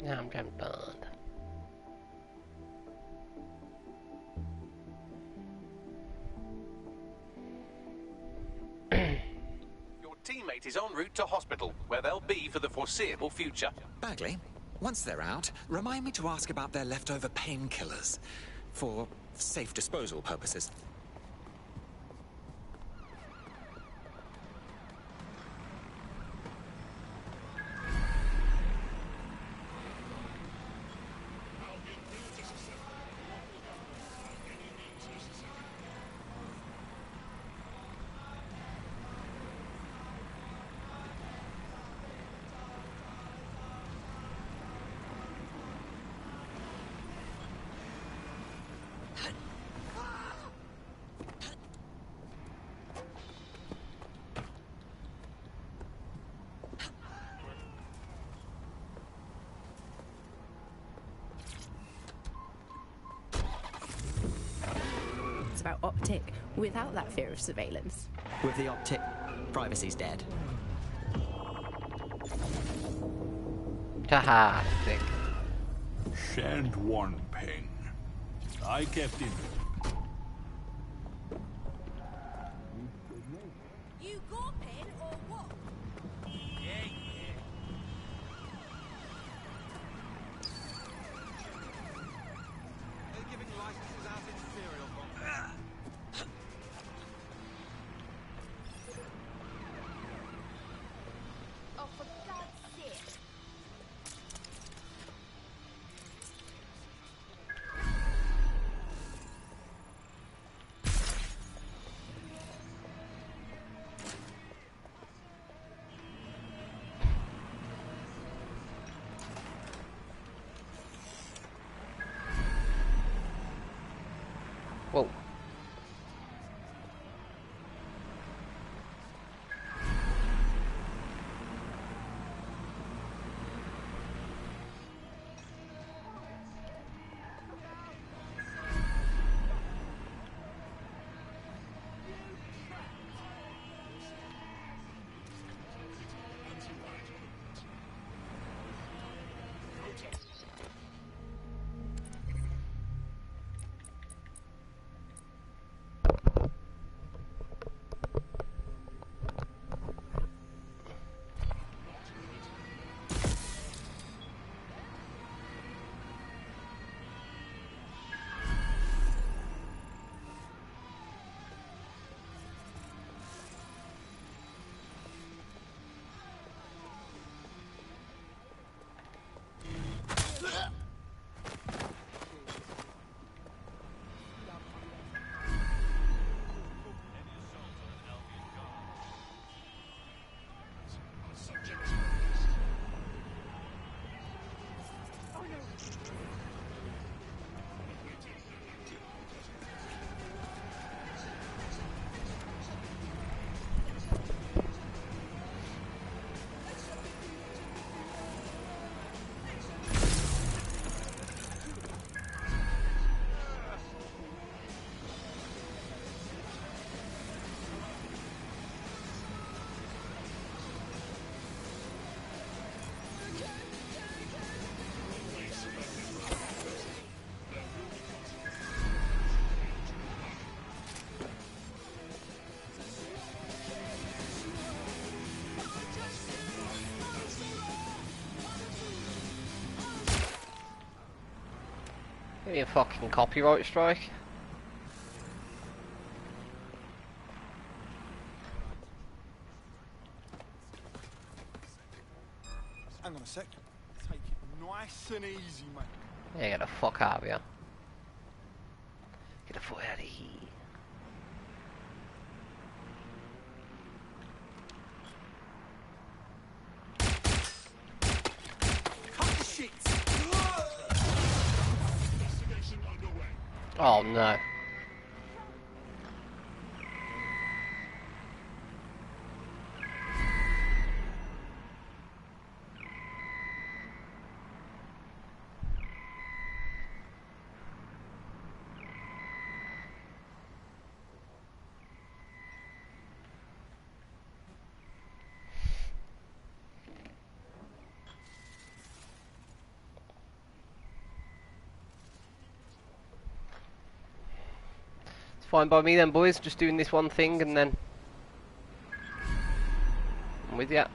Yeah, I'm James Bond. Your teammate is en route to hospital, where they'll be for the foreseeable future. Bagley, once they're out, remind me to ask about their leftover painkillers. For safe disposal purposes. It's about optic without that fear of surveillance. With the optic, privacy's dead. Haha, thick. Shan't one ping. I kept him. You gawping or what? They're giving licenses out in serial bomb. Oh, for God's sake. Whoa. Give me a fucking copyright strike. Hang on a sec. Take it nice and easy, mate. Yeah, get the fuck out of here. Get the fuck out of here. Cut shit! Oh no. Fine by me then, boys. Just doing this one thing and then I'm with ya.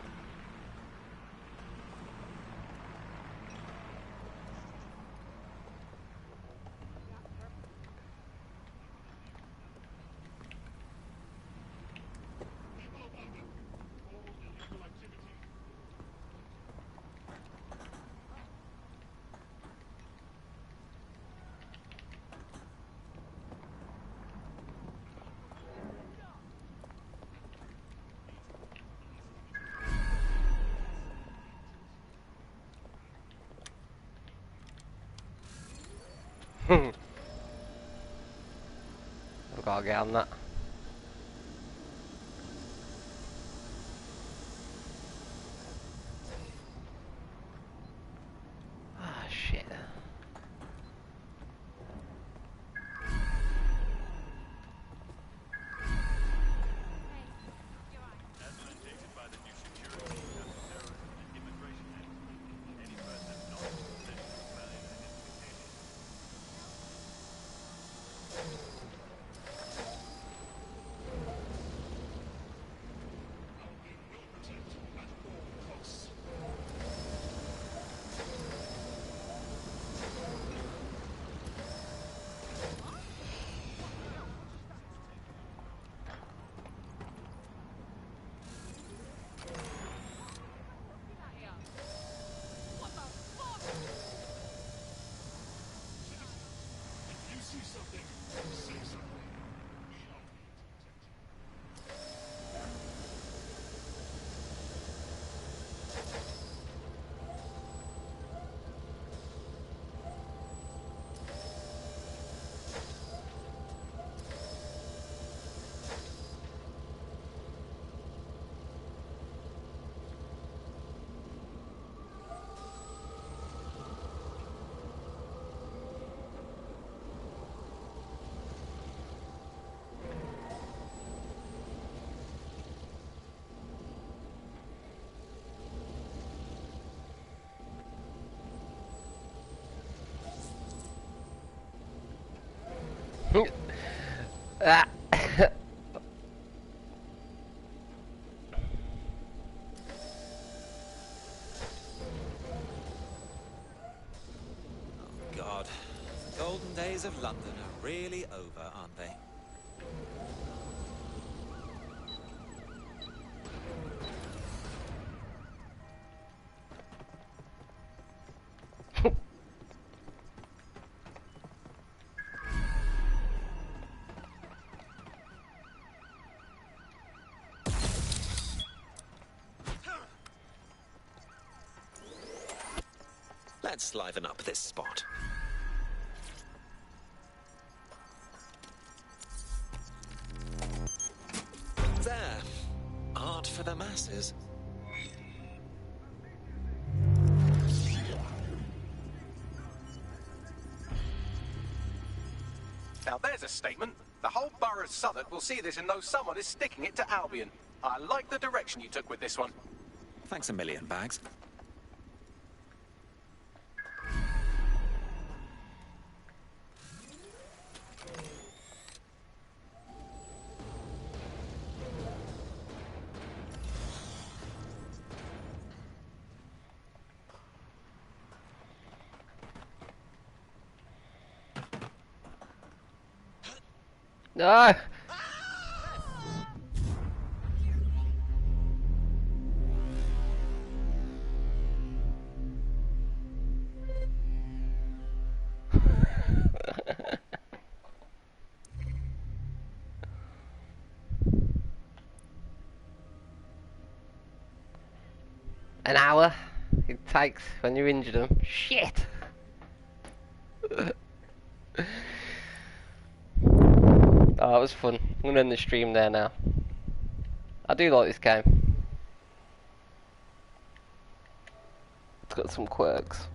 I've got to get on that. Ah, shit. Ah. God, the golden days of London are really over, aren't they? Let's liven up this spot. There. Art for the masses. Now there's a statement. The whole borough of Southwark will see this and know someone is sticking it to Albion. I like the direction you took with this one. Thanks a million, Bags. No! takes when you injure them. Shit! Oh, that was fun. I'm gonna end the stream there now. I do like this game. It's got some quirks.